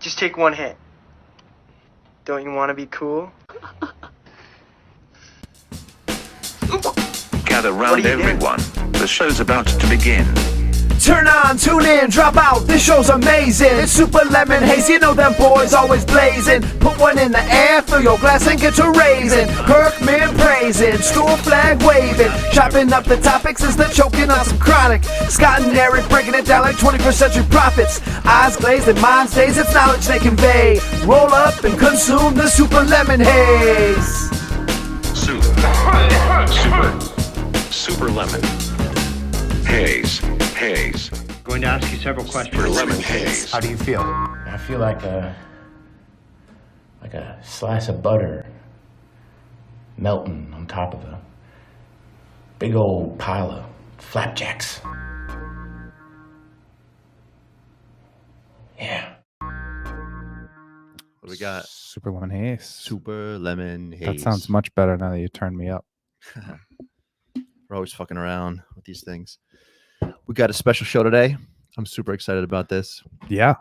Just take one hit. Don't you want to be cool? Gather round everyone. The show's about to begin. Turn on, tune in, drop out, this show's amazing. It's Super Lemon Haze, you know them boys always blazing. Put one in the air, fill your glass and get to raising. Kirkman praising, school flag waving. Chopping up the topics as they're choking on some chronic. Scott and Eric breaking it down like 21st century prophets. Eyes glazed and minds dazed, it's knowledge they convey. Roll up and consume the Super Lemon Haze. Super Lemon Haze. Going to ask you several questions. Super Lemon Haze. How do you feel? I feel like a slice of butter melting on top of a big old pile of flapjacks. Yeah. What do we got? Super Lemon Haze. Super Lemon Haze. That sounds much better now that you turned me up. We're always fucking around with these things. We got a special show today. I'm super excited about this. Yeah.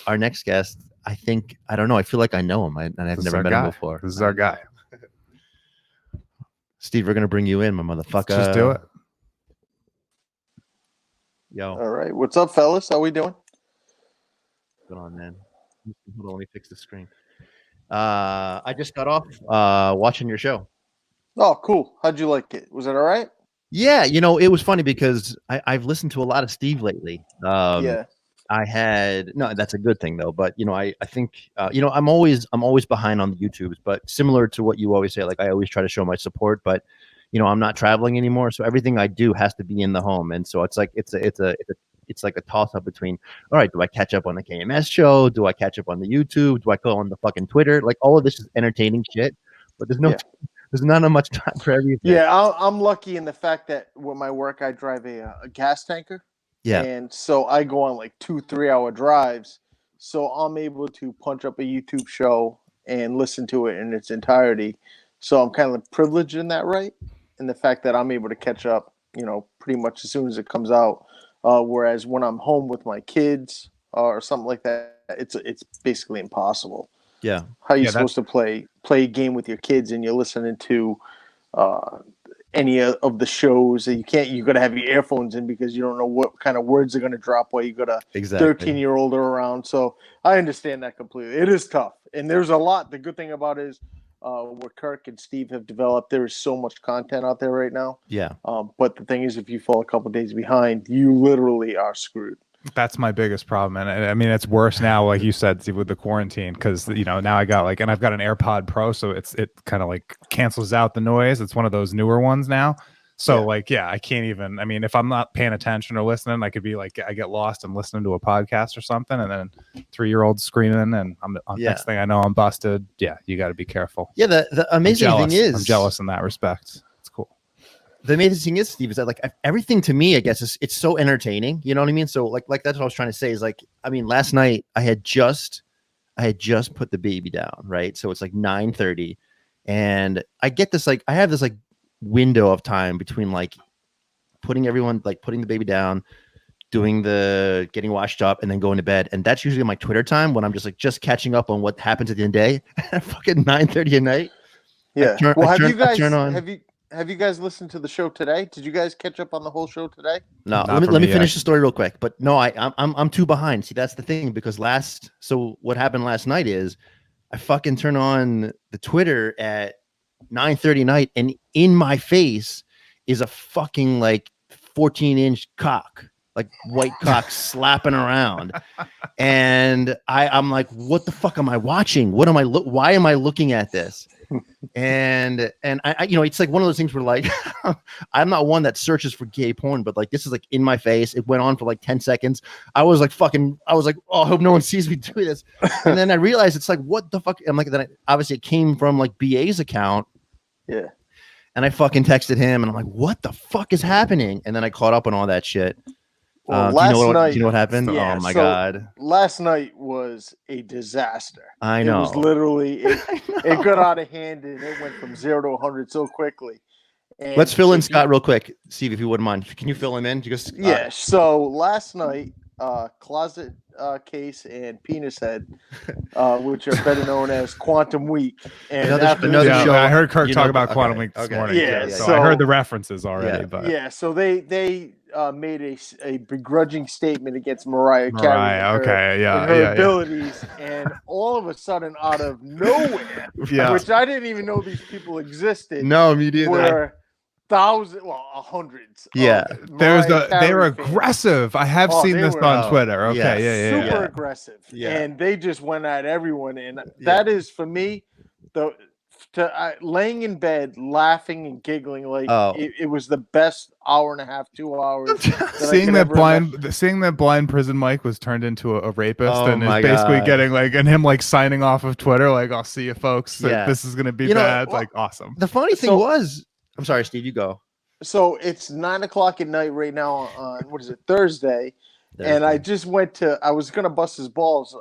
Our next guest, I don't know. I feel like I know him, and I've never met him before. This is our guy. Steve, we're going to bring you in, my motherfucker. Let's just do it. Yo. All right. What's up, fellas? How we doing? What's going on, man? Hold on, let me fix the screen. I just got off watching your show. Oh, cool. How'd you like it? Was it all right? Yeah, it was funny because I've listened to a lot of Steve lately. Yeah. That's a good thing though. But I think I'm always behind on the YouTubes. But similar to what you always say, like I always try to show my support. But I'm not traveling anymore, so everything I do has to be in the home. And so it's like it's like a toss up between, all right, do I catch up on the KMS show? Do I catch up on the YouTube? Do I go on the fucking Twitter? Like all of this is entertaining shit, but there's no. Yeah. There's not much time for everything. Yeah, I'm lucky in the fact that with my work, I drive a gas tanker. Yeah. And so I go on like 2-3 hour drives. So I'm able to punch up a YouTube show and listen to it in its entirety. So I'm kind of privileged in that, right? In the fact that I'm able to catch up, pretty much as soon as it comes out. Whereas when I'm home with my kids or something like that, it's basically impossible. Yeah. How are you supposed to play a game with your kids and you're listening to any of the shows that you got to have your earphones in because you don't know what kind of words are going to drop while you got a 13-year-old around. So I understand that completely. It is tough. And there's a lot. The good thing about it is what Kirk and Steve have developed, there is so much content out there right now. Yeah. But the thing is, if you fall a couple days behind, you literally are screwed. That's my biggest problem. And I mean, it's worse now, like you said, Steve, with the quarantine, because, now I got and I've got an AirPod Pro, so it kind of like cancels out the noise. It's one of those newer ones now. So I can't even, if I'm not paying attention or listening, I could be like, I get lost and listening to a podcast or something. And then 3-year-old screaming and next thing I know, I'm busted. Yeah. You got to be careful. Yeah. The amazing thing is I'm jealous in that respect. It's cool. The amazing thing is, Steve, is that like everything to me, I guess, it's so entertaining. You know what I mean? So like that's what I was trying to say is like, last night I had just put the baby down, right? So it's like 9:30, and I get this I have this window of time between putting the baby down, doing the getting washed up, and then going to bed, and that's usually my Twitter time when I'm just catching up on what happens at the end of the day. Fucking 9:30 at night. Yeah. Have you guys listened to the show today? Did you guys catch up on the whole show today? No, let me finish the story real quick. But no, I'm too behind. See, that's the thing, because what happened last night is I fucking turn on the Twitter at 9:30 night, and in my face is a fucking 14-inch cock, white cock slapping around, and I'm like, what the fuck am I watching? Why am I looking at this? And I it's one of those things where I'm not one that searches for gay porn, but this is in my face. It went on for 10 seconds. I was like, oh, I hope no one sees me do this. And then I realized it's what the fuck. I'm then obviously it came from BA's account. Yeah. And I fucking texted him and I'm like, what the fuck is happening? And then I caught up on all that shit. Well, do you know what happened? Yeah, oh my God. Last night was a disaster. I know. It was literally, it got out of hand and it went from 0 to 100 so quickly. Let's fill in Scott real quick. Steve, if you wouldn't mind. Can you fill him in? So last night, Closet Case and Penis Head, which are better known as Quantum Week. And another yeah, show. I heard Kirk talk about okay, Quantum Week this morning. Yeah, so so I heard the references already. Yeah. But yeah, so they made a begrudging statement against Mariah Carey Mariah, okay, yeah, and her yeah, abilities, and all of a sudden, out of nowhere, Yeah. which I didn't even know these people existed, No, me neither. were hundreds. Yeah. of there's Mariah they were Carey fans. aggressive. I have seen they this were- on Twitter. Okay, yeah. Super yeah. aggressive, Yeah. and they just went at everyone, and that is for me laying in bed laughing and giggling like it was the best hour and a half, 2 hours. Seeing that blind prison Mike was turned into a rapist and is basically getting and him signing off of Twitter I'll see you folks. Yeah. This is gonna be bad. Awesome. The funny thing was, I'm sorry, Steve, you go. So it's 9:00 at night right now on Thursday, and I just I was gonna bust his balls.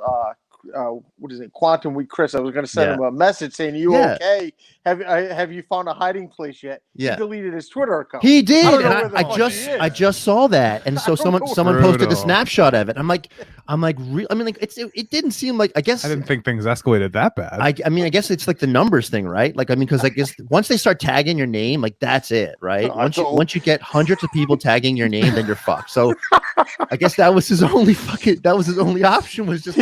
Quantum Week, Chris. I was gonna send him a message saying, "You okay? Have you found a hiding place yet?" Yeah. He deleted his Twitter account. He did, and I just saw that, and so someone posted a snapshot of it. I'm like, it didn't seem like. I guess I didn't think things escalated that bad. I mean, I guess it's like the numbers thing, right? Because I guess once they start tagging your name, that's it, right? Once you get hundreds of people tagging your name, then you're fucked. So I guess that was his only option was just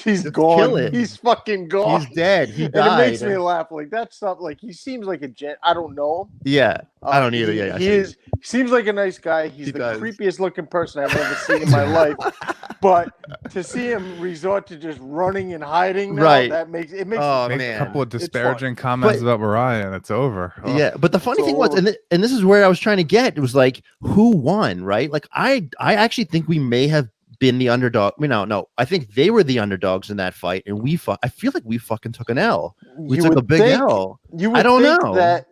he's gone. Kill it. He's fucking gone. He's dead. He died. And it makes me laugh. That stuff. He seems like a gent. I don't know him. Yeah, I don't either. He seems like a nice guy. He's the creepiest looking person I've ever seen in my life. But to see him resort to just running and hiding, that makes it makes. Oh, a couple of disparaging comments about Mariah, and it's over. Oh. Yeah, but the funny thing was, and this is where I was trying to get. It was who won, right? I actually think we may have been the underdog. No, I think they were the underdogs in that fight, and I feel like we fucking took an L. We took a big L. I don't know that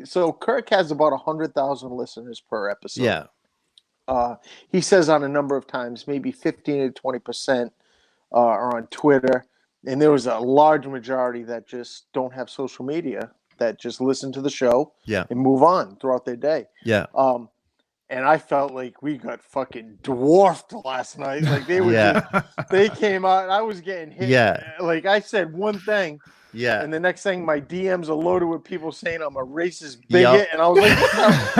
So Kirk has about 100,000 listeners per episode. Yeah. He says on a number of times, maybe 15 to 20% are on Twitter, and there was a large majority that just don't have social media, that just listen to the show and move on throughout their day. Yeah. And I felt like we got fucking dwarfed last night. They were they came out, I was getting hit. Yeah. I said one thing. Yeah. And the next thing, my DMs are loaded with people saying I'm a racist bigot. And I was like,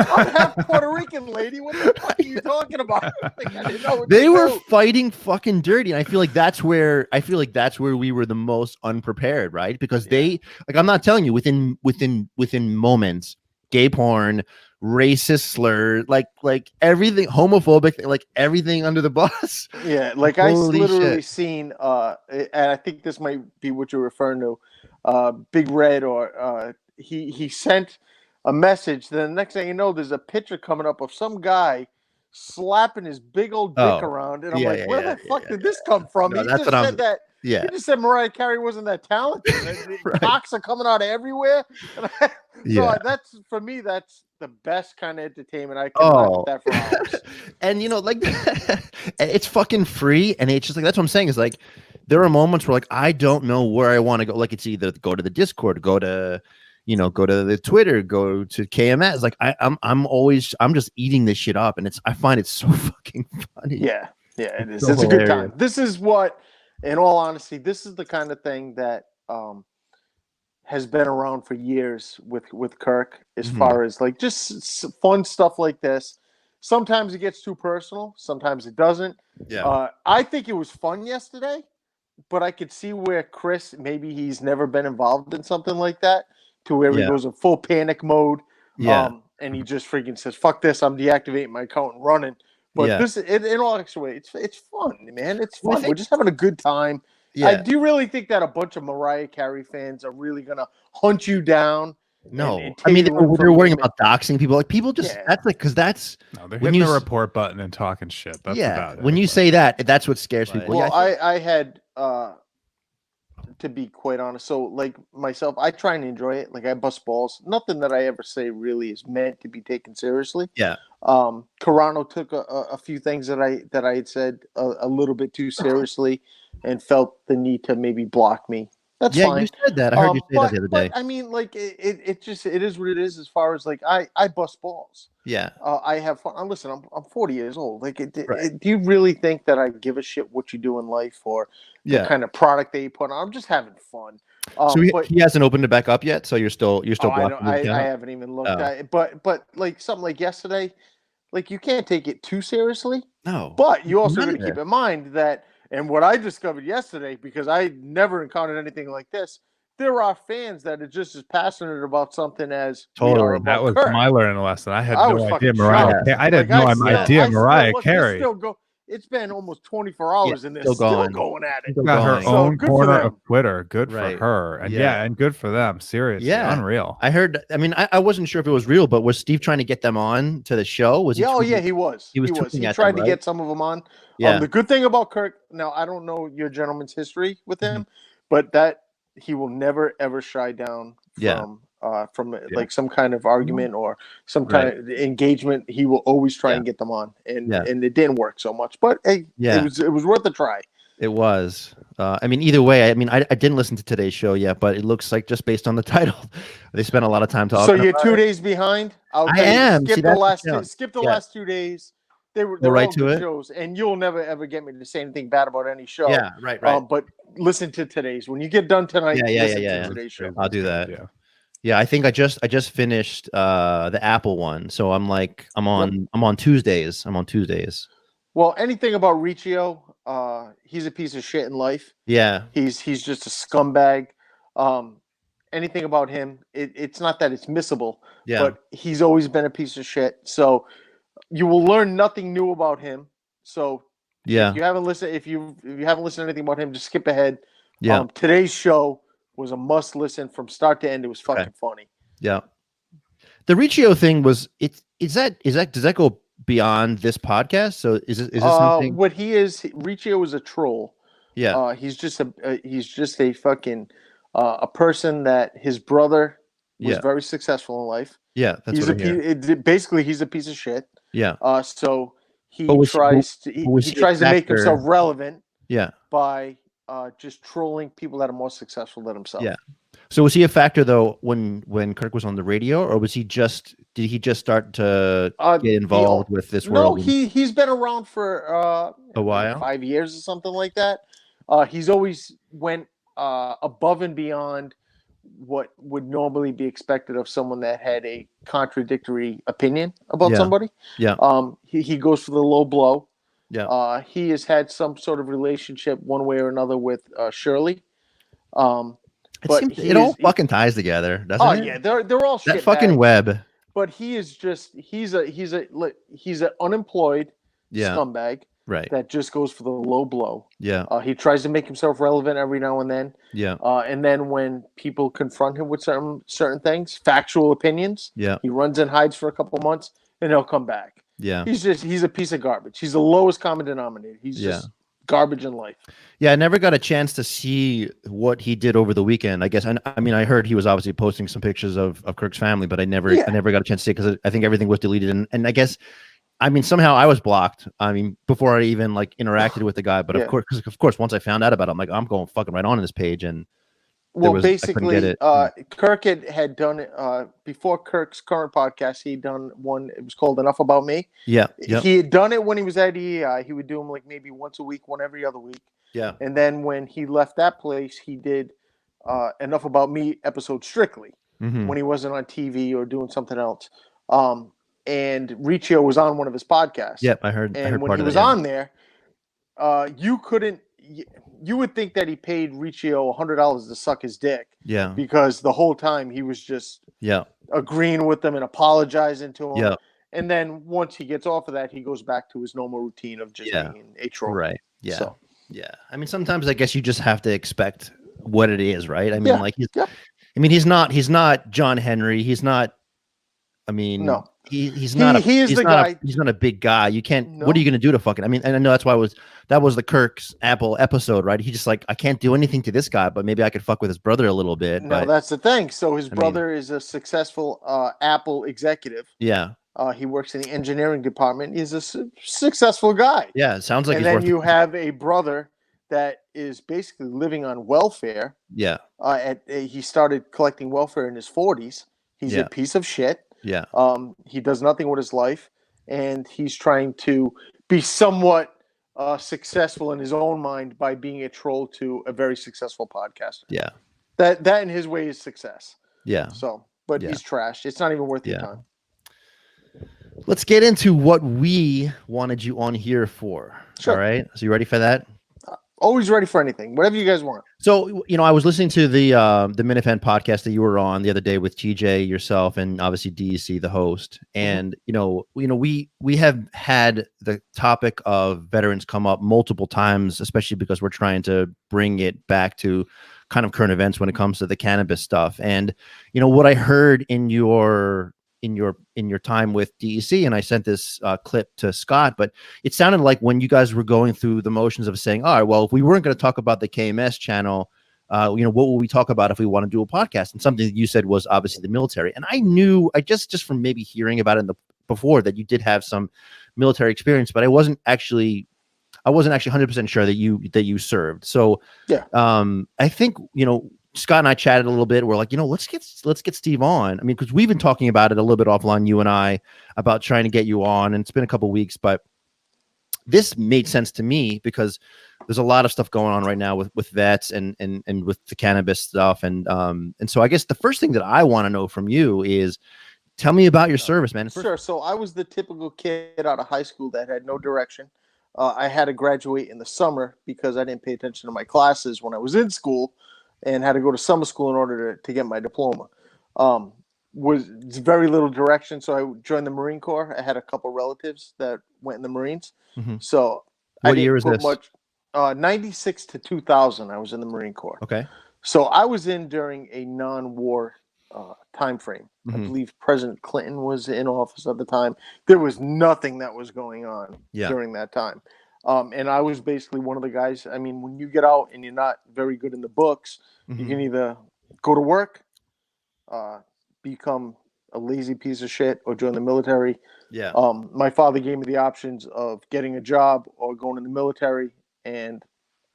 I'm half Puerto Rican, lady. What the fuck are you talking about? I didn't know what they to were do. fighting fucking dirty. And I feel like that's where we were the most unprepared, right? Because they I'm not telling you, within moments, gay porn, racist slur, everything, homophobic, everything under the bus. Yeah, I literally seen and I think this might be what you're referring to, Big Red, or he sent a message. Then the next thing you know, there's a picture coming up of some guy slapping his big old dick around, and I'm where the fuck did this come from? No, He just said that. Yeah. He just said Mariah Carey wasn't that talented. Cocks are coming out of everywhere. So that's, for me, that's the best kind of entertainment. I can laugh at that for hours. And it's fucking free, and it's just that's what I'm saying is there are moments where I don't know where I want to go. It's either go to the Discord, go to the Twitter, go to KMS. I'm just eating this shit up, and I find it so fucking funny. Yeah, it is. So It's hilarious. a good time. This is what, in all honesty, this is the kind of thing that has been around for years with Kirk, as far as just fun stuff like this. Sometimes it gets too personal. Sometimes it doesn't. Yeah. I think it was fun yesterday, but I could see where Chris, maybe he's never been involved in something like that, to where he goes in full panic mode. Yeah. And he just freaking says, "Fuck this! I'm deactivating my account and running." But this, in all actually, it's fun, man. It's fun. We're just having a good time. Yeah. Do you really think that a bunch of Mariah Carey fans are really gonna hunt you down? No, and I mean take you they're worrying about doxing people. People just that's because that's they're hitting the report button and talking shit. That's about it. When you say that, that's what scares people. Well, I had to be quite honest. So myself, I try and enjoy it. I bust balls. Nothing that I ever say really is meant to be taken seriously. Yeah. Carano took a few things that I had said a little bit too seriously, and felt the need to maybe block me That's Yeah, fine. you said that. I heard you say that the other day. But I mean, like it just it is what it is. As far as like I bust balls. Yeah. I have fun. Listen, I'm 40 years old. Like, Right. do you really think that I give a shit what you do in life or the Yeah. kind of product that you put on? I'm just having fun. So But he hasn't opened it back up yet. So you're still I blocking don't. the I account? haven't even looked Oh. at it. But like something like yesterday, like you can't take it too seriously. No. But you also None got of to keep it. in mind that, and what I discovered yesterday, because I never encountered anything like this, there are fans that are just as passionate about something as we are Totally. about That was Kirk. my learning lesson. I had I no was idea fucking Mariah. shocked. I didn't Like, know idea Mariah look, Carey. Still go. It's been almost 24 hours and they're still still going. going at it. Still Got her going. So, own good for corner them. of Twitter. Good Right. for her. And Yeah. and good for them. Seriously. Yeah. Unreal. I heard. I mean, I wasn't sure if it was real, but was Steve trying to get them on to the show? Was he? Yeah, tweeting- he was. He was He tweeting at tried them, to right? get some of them on. Yeah. The good thing about Kirk, now I don't know your gentleman's history with him, Mm-hmm. but that he will never ever shy down Yeah. from like some kind of argument or some Right. kind of engagement. He will always try Yeah. and get them on, and Yeah. and it didn't work so much. But hey, Yeah. it was worth a try. It was. I mean, either way. I mean, I didn't listen to today's show yet, but it looks like just based on the title, they spent a lot of time talking. So you're about 2 it. days behind. I tell you, am. Skip See, the that's the last challenge. skip the Yeah. last 2 days. They're Go right all to good it? shows, and you'll never ever get me to say anything bad about any show. Yeah. Right. Right. But listen to today's. When you get done tonight, listen to today's show. I'll do that. Yeah. Yeah, I think I just finished the Apple one, so I'm on Tuesdays. I'm on Tuesdays. Well, anything about Riccio, he's a piece of shit in life. Yeah. He's just a scumbag. Anything about him, it's not that it's missable, Yeah. but he's always been a piece of shit. So you will learn nothing new about him. So Yeah. if you haven't listened, if you haven't listened to anything about him, just skip ahead. Yeah. Today's show was a must listen from start to end. It was fucking funny. Yeah. The Riccio thing was does that go beyond this podcast? So is this something? What he is, Riccio is a troll. Yeah. He's just a fucking a person that his brother was Yeah. very successful in life. Yeah, that's He's what I hear. basically he's a piece of shit. Yeah. So he But was- tries to but was he he a tries to make factor- himself relevant Yeah. by just trolling people that are more successful than himself. Yeah. So was he a factor though when Kirk was on the radio, or did he just start to get involved with this No, world? he's been around for A while? 5 years or something like that. He's always went above and beyond what would normally be expected of someone that had a contradictory opinion about Yeah. somebody. Yeah. He goes for the low blow. Yeah. He has had some sort of relationship one way or another with Shirley. It all fucking ties together, doesn't Oh it? yeah, they're all That shit fucking bags. web. But he is just he's an unemployed Yeah. scumbag Right. that just goes for the low blow. Yeah. He tries to make himself relevant every now and then. Yeah. And then when people confront him with certain things, factual opinions, Yeah. he runs and hides for a couple months, and he'll come back. Yeah. He's a piece of garbage. He's the lowest common denominator. He's just garbage in life. Yeah, I never got a chance to see what he did over the weekend. I guess I mean I heard he was obviously posting some pictures of Kirk's family, but I never got a chance to see it because I think everything was deleted. And I guess somehow I was blocked. I mean, before I even like interacted with the guy, but of course, once I found out about it, I'm like, I'm going fucking right on this page. And Well, I couldn't basically, get it. Kirk had done it before Kirk's current podcast. He'd done one. It was called Enough About Me. Yeah. Yep. He had done it when he was at EEI. He would do them like maybe once a week, one every other week. Yeah. And then when he left that place, he did Enough About Me episode strictly Mhm. when he wasn't on TV or doing something else. And Riccio was on one of his podcasts. Yep, I heard. And when part he of was that, yeah. on there, you would think that he paid Riccio $100 to suck his dick. Yeah. Because the whole time he was just Yeah. agreeing with them and apologizing to him. Yeah. And then once he gets off of that, he goes back to his normal routine of just being a troll. Right. Yeah. So. Yeah. I mean, sometimes I guess you just have to expect what it is, right? I mean, Yeah. like Yeah. he's not John Henry. He's not. I mean, No. he's not. He is he's the not guy. he's not a big guy. You can't. No. What are you gonna do to fucking? I mean, and I know that was the Kirk's Apple episode, right? He just like, I can't do anything to this guy, but maybe I could fuck with his brother a little bit. No, but that's the thing. So his I brother is a successful Apple executive. yeah, He works in the engineering department. He's a successful guy. yeah. It sounds like And he's then worth. you have a brother that is basically living on welfare. Yeah. He started collecting welfare in his 40s. He's Yeah. a piece of shit. Yeah. He does nothing with his life, and he's trying to be somewhat successful in his own mind by being a troll to a very successful podcaster. Yeah. That in his way is success. Yeah. So, but he's trash. It's not even worth your time. Let's get into what we wanted you on here for. Sure. All right. So you ready for that? Always ready for anything. Whatever you guys want. So, I was listening to the minifan podcast that you were on the other day with TJ, yourself, and obviously DEC, the host. And we have had the topic of veterans come up multiple times, especially because we're trying to bring it back to kind of current events when it comes to the cannabis stuff. And what I heard in your time with DEC, and I sent this clip to Scott, but it sounded like when you guys were going through the motions of saying, all right, well, if we weren't going to talk about the KMS channel, what will we talk about if we want to do a podcast? And something that you said was obviously the military. And I knew, I just from maybe hearing about it before, that you did have some military experience, but I wasn't actually 100% sure that you served. So yeah, I think, Scott and I chatted a little bit. We're like, let's get Steve on. I mean, because we've been talking about it a little bit offline, you and I, about trying to get you on, and it's been a couple of weeks, but this made sense to me because there's a lot of stuff going on right now with vets and with the cannabis stuff, and so I guess the first thing that I want to know from you is, tell me about your service, man. Sure. So I was the typical kid out of high school that had no direction. I had to graduate in the summer because I didn't pay attention to my classes when I was in school, and had to go to summer school in order to get my diploma. Was very little direction, so I joined the Marine Corps. I had a couple relatives that went in the Marines. Mm-hmm. So what year is this? 96 to 2000, I was in the Marine Corps. Okay. So I was in during a non-war time frame. Mm-hmm. I believe President Clinton was in office at the time. There was nothing that was going on during that time. And I was basically one of the guys. I mean, when you get out and you're not very good in the books, mm-hmm. you can either go to work, become a lazy piece of shit, or join the military. Yeah. My father gave me the options of getting a job or going in the military. And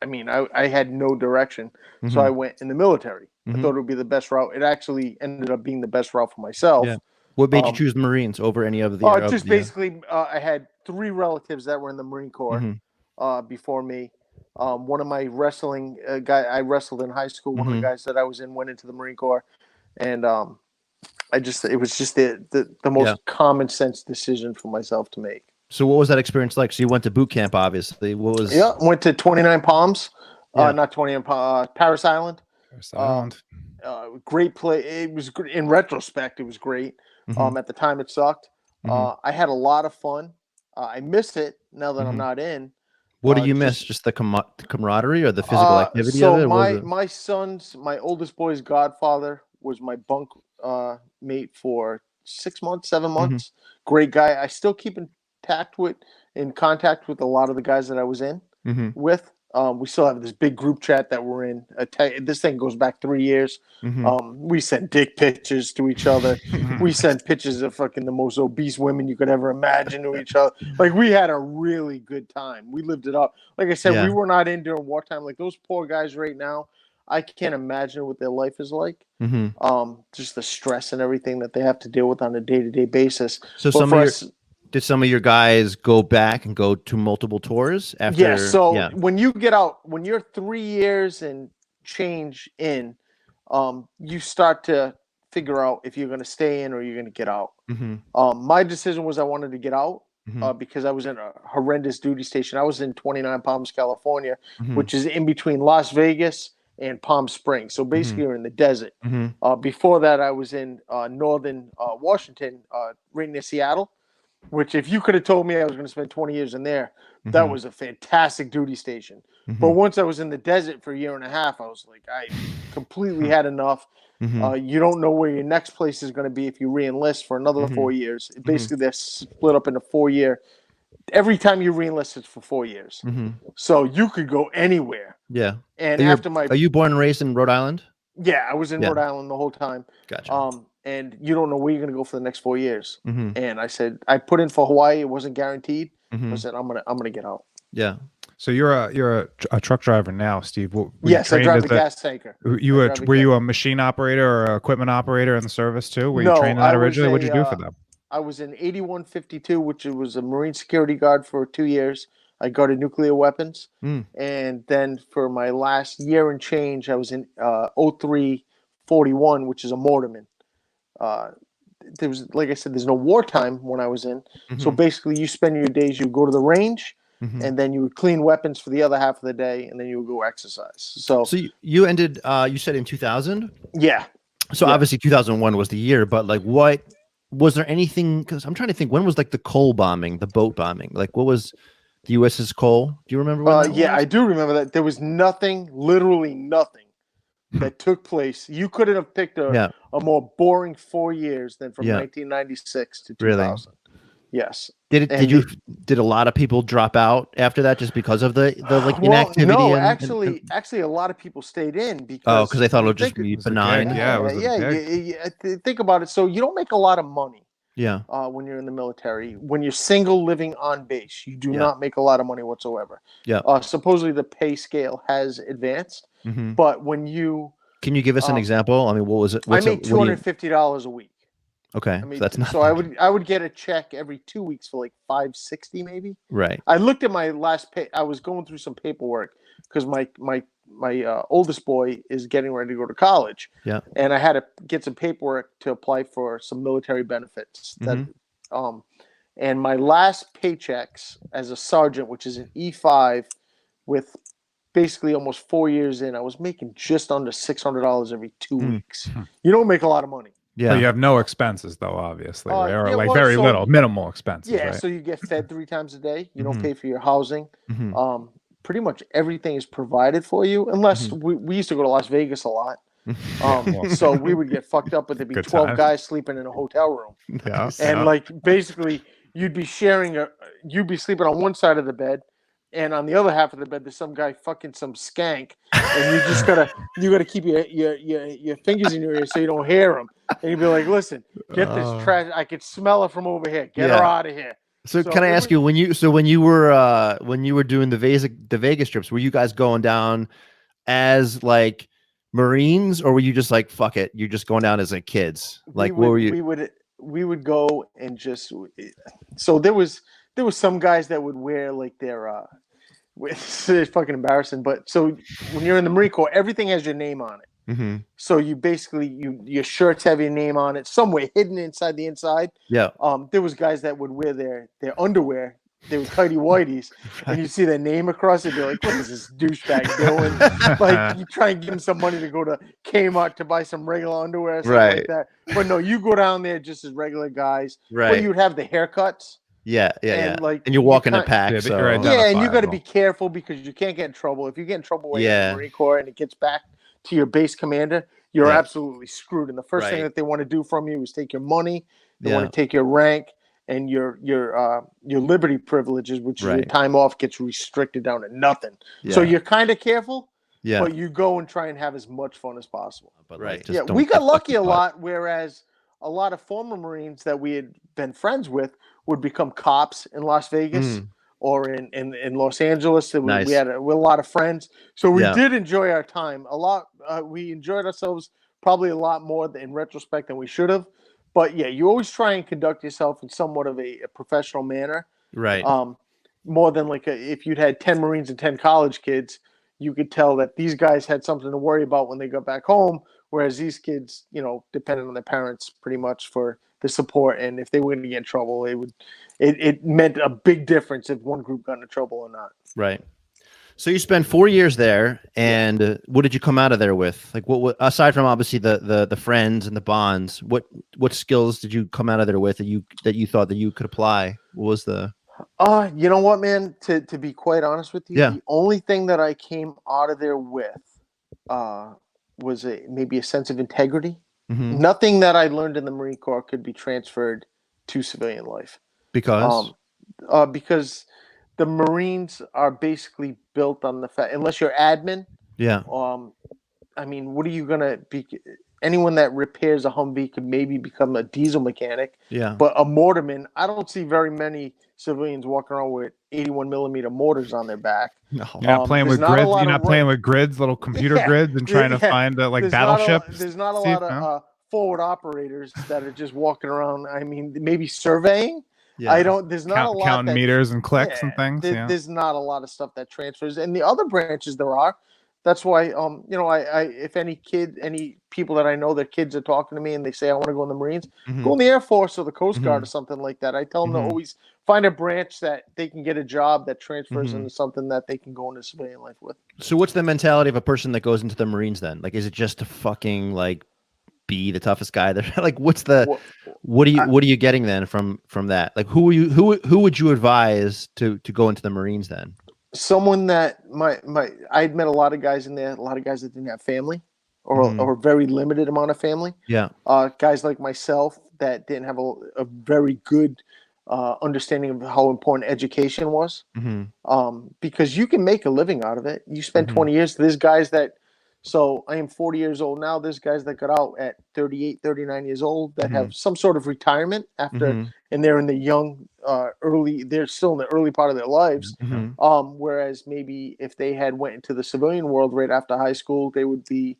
I mean, I had no direction. Mm-hmm. So I went in the military. Mm-hmm. I thought it would be the best route. It actually ended up being the best route for myself. Yeah. What made you choose the Marines over any of the? Just basically, I had 3 relatives that were in the Marine Corps mm-hmm. Before me. One of my wrestling I wrestled in high school. One mm-hmm. of the guys that I was in went into the Marine Corps, and it was just the most common sense decision for myself to make. So what was that experience like? So you went to boot camp, obviously. What was? Yeah, went to 29 Palms, not 29 Palms, Paris Island. Great play. It was good. In retrospect, it was great. Mm-hmm. At the time, it sucked. Mm-hmm. I had a lot of fun. I miss it now that mm-hmm. I'm not in. What do you miss? Just the camaraderie or the physical activity of it? My oldest boy's godfather was my bunk mate for 6 months, 7 months. Mm-hmm. Great guy. I still keep in contact with a lot of the guys that I was in mm-hmm. with. We still have this big group chat that we're in. This thing goes back 3 years. Mm-hmm. We send dick pictures to each other. We send pictures of fucking the most obese women you could ever imagine to each other. Like, we had a really good time. We lived it up. Like I said, we were not in during wartime. Like, those poor guys right now, I can't imagine what their life is like. Mm-hmm. Just the stress and everything that they have to deal with on a day-to-day basis. So did some of your guys go back and go to multiple tours after? Yeah. So when you get out, when you're 3 years and change in, you start to figure out if you're going to stay in or you're going to get out. Mm-hmm. My decision was I wanted to get out mm-hmm. because I was in a horrendous duty station. I was in 29 Palms, California, mm-hmm. which is in between Las Vegas and Palm Springs. So basically, mm-hmm. you're in the desert. Mm-hmm. Before that, I was in northern Washington, right near Seattle. Which, if you could have told me I was going to spend 20 years in there, mm-hmm. that was a fantastic duty station. Mm-hmm. But once I was in the desert for a year and a half, I was like, I completely had enough. Mm-hmm. You don't know where your next place is going to be if you re-enlist for another mm-hmm. 4 years. Basically, they're split up into 4 year. Every time you re-enlist, it's for 4 years. Mm-hmm. So you could go anywhere. Yeah. And are you born and raised in Rhode Island? Yeah, I was in Rhode Island the whole time. Gotcha. And you don't know where you're going to go for the next 4 years. Mm-hmm. And I said, I put in for Hawaii. It wasn't guaranteed. Mm-hmm. I said, I'm gonna get out. Yeah. So you're a truck driver now, Steve. Were you Yes, I trained drive as a gas tanker. were you a machine operator or an equipment operator in the service too? Were you No, trained in that originally? What did you do for them? I was in 8152, which was a Marine security guard for 2 years. I guarded nuclear weapons. And then for my last year and change, I was in 0341, which is a mortarman. There was, like I said, there's no wartime when I was in. So basically, you spend your days, you go to the range, and then you would clean weapons for the other half of the day, and then you would go exercise. So you ended, you said in 2000? Yeah. So obviously 2001 was the year, but like what was there anything? Because I'm trying to think, when was like the Cole bombing, the boat bombing? Like what was the USS Cole? Do you remember? When that Yeah, was? I do remember that. There was nothing, literally nothing, that took place. You couldn't have picked a more boring 4 years than from 1996 to 2000. Really? Yes. Did a lot of people drop out after that just because of the like inactivity? No, actually, a lot of people stayed in because they thought it would just be benign. Think about it. So you don't make a lot of money. Yeah. When you're in the military, when you're single living on base, you do not make a lot of money whatsoever. Yeah. Supposedly the pay scale has advanced, but when you can you give us an example? I mean, what was it? I made $250 a week. Okay, I mean, so that's not. So I would get a check every 2 weeks for like $560 maybe. Right. I looked at my last pay. I was going through some paperwork because my oldest boy is getting ready to go to college. Yeah. And I had to get some paperwork to apply for some military benefits. And my last paychecks as a sergeant, which is an E5 with basically almost 4 years in, I was making just under $600 every 2 weeks. You don't make a lot of money. Yeah. But you have no expenses though, obviously, right? Or like very little, minimal expenses. Yeah. Right? So you get fed 3 times a day. You don't pay for your housing. Pretty much everything is provided for you, unless we used to go to Las Vegas a lot. So we would get fucked up, but there'd be 12 guys sleeping in a hotel room. Yeah. And like basically you'd be you'd be sleeping on one side of the bed, and on the other half of the bed there's some guy fucking some skank, and you gotta keep your fingers in your ear so you don't hear him. And you'd be like, listen, get this trash. I could smell it from over here. Get her out of here. So can I ask you, when you were doing the Vegas trips, were you guys going down as like Marines, or were you just like, fuck it, you're just going down as like kids? Like, what were you? We would go and just. So there was some guys that would wear like their. It's fucking embarrassing, but so when you're in the Marine Corps, everything has your name on it. So you basically your shirts have your name on it somewhere hidden inside the inside. Yeah. There was guys that would wear their underwear. They were tighty whities, and you see their name across it. You're like, what is this douchebag doing? Like you try and give him some money to go to Kmart to buy some regular underwear, or something like that. But no, you go down there just as regular guys. Right. But you'd have the haircuts. Yeah. And like, and you're walking a pack. And you got to be careful because you can't get in trouble. If you get in trouble with the Marine Corps and it gets back to your base commander, you're absolutely screwed. And the first thing that they want to do from you is take your money. They want to take your rank and your liberty privileges, which is your time off, gets restricted down to nothing. So you're kind of careful, but you go and try and have as much fun as possible. But we got lucky a lot, whereas a lot of former Marines that we had been friends with would become cops in Las Vegas. Or in Los Angeles. We had a lot of friends. So we did enjoy our time a lot. We enjoyed ourselves probably a lot more in retrospect than we should have. But yeah, you always try and conduct yourself in somewhat of a professional manner. Right. More than like if you'd had 10 Marines and 10 college kids, you could tell that these guys had something to worry about when they got back home. Whereas these kids, depended on their parents pretty much for the support. And if they were going to get in trouble, it meant a big difference if one group got into trouble or not. Right. So you spent 4 years there, and what did you come out of there with? Like, what aside from obviously the friends and the bonds, what skills did you come out of there with that you thought that you could apply? What was the? You know what, man? To be quite honest with you, the only thing that I came out of there with, was maybe a sense of integrity. Nothing that I learned in the Marine Corps could be transferred to civilian life. Because the Marines are basically built on the fact, unless you're admin. Yeah. I mean, what are you gonna be? anyone that repairs a Humvee could maybe become a diesel mechanic. Yeah. But a mortarman, I don't see very many civilians walking around with 81 millimeter mortars on their back. No. You're not playing there's with not a grids. lot You're of not playing with grids, little computer Yeah, grids, and trying to yeah. find like There's battleships. There's not a Steve, lot of no? forward operators that are just walking around. I mean, maybe surveying. Yeah. I don't. There's not a lot counting that, meters and clicks and yeah, things. Yeah. There's not a lot of stuff that transfers. And the other branches there are. That's why, you know, if any people that I know, their kids are talking to me and they say, I want to go in the Marines, go in the Air Force or the Coast Guard or something like that. I tell them to always find a branch that they can get a job that transfers into something that they can go into civilian life with. So what's the mentality of a person that goes into the Marines then? Like, is it just to fucking like be the toughest guy there? Like, what are you getting then from that? Like, who would you advise to go into the Marines then? Someone that I'd met a lot of guys in there, a lot of guys that didn't have family or very limited amount of family. Yeah. Guys like myself that didn't have a very good understanding of how important education was. Because you can make a living out of it. You spend 20 years. There's guys that, so I am 40 years old now. There's guys that got out at 38, 39 years old that have some sort of retirement after, and they're in the young, they're still in the early part of their lives. Whereas maybe if they had went into the civilian world right after high school, they would be,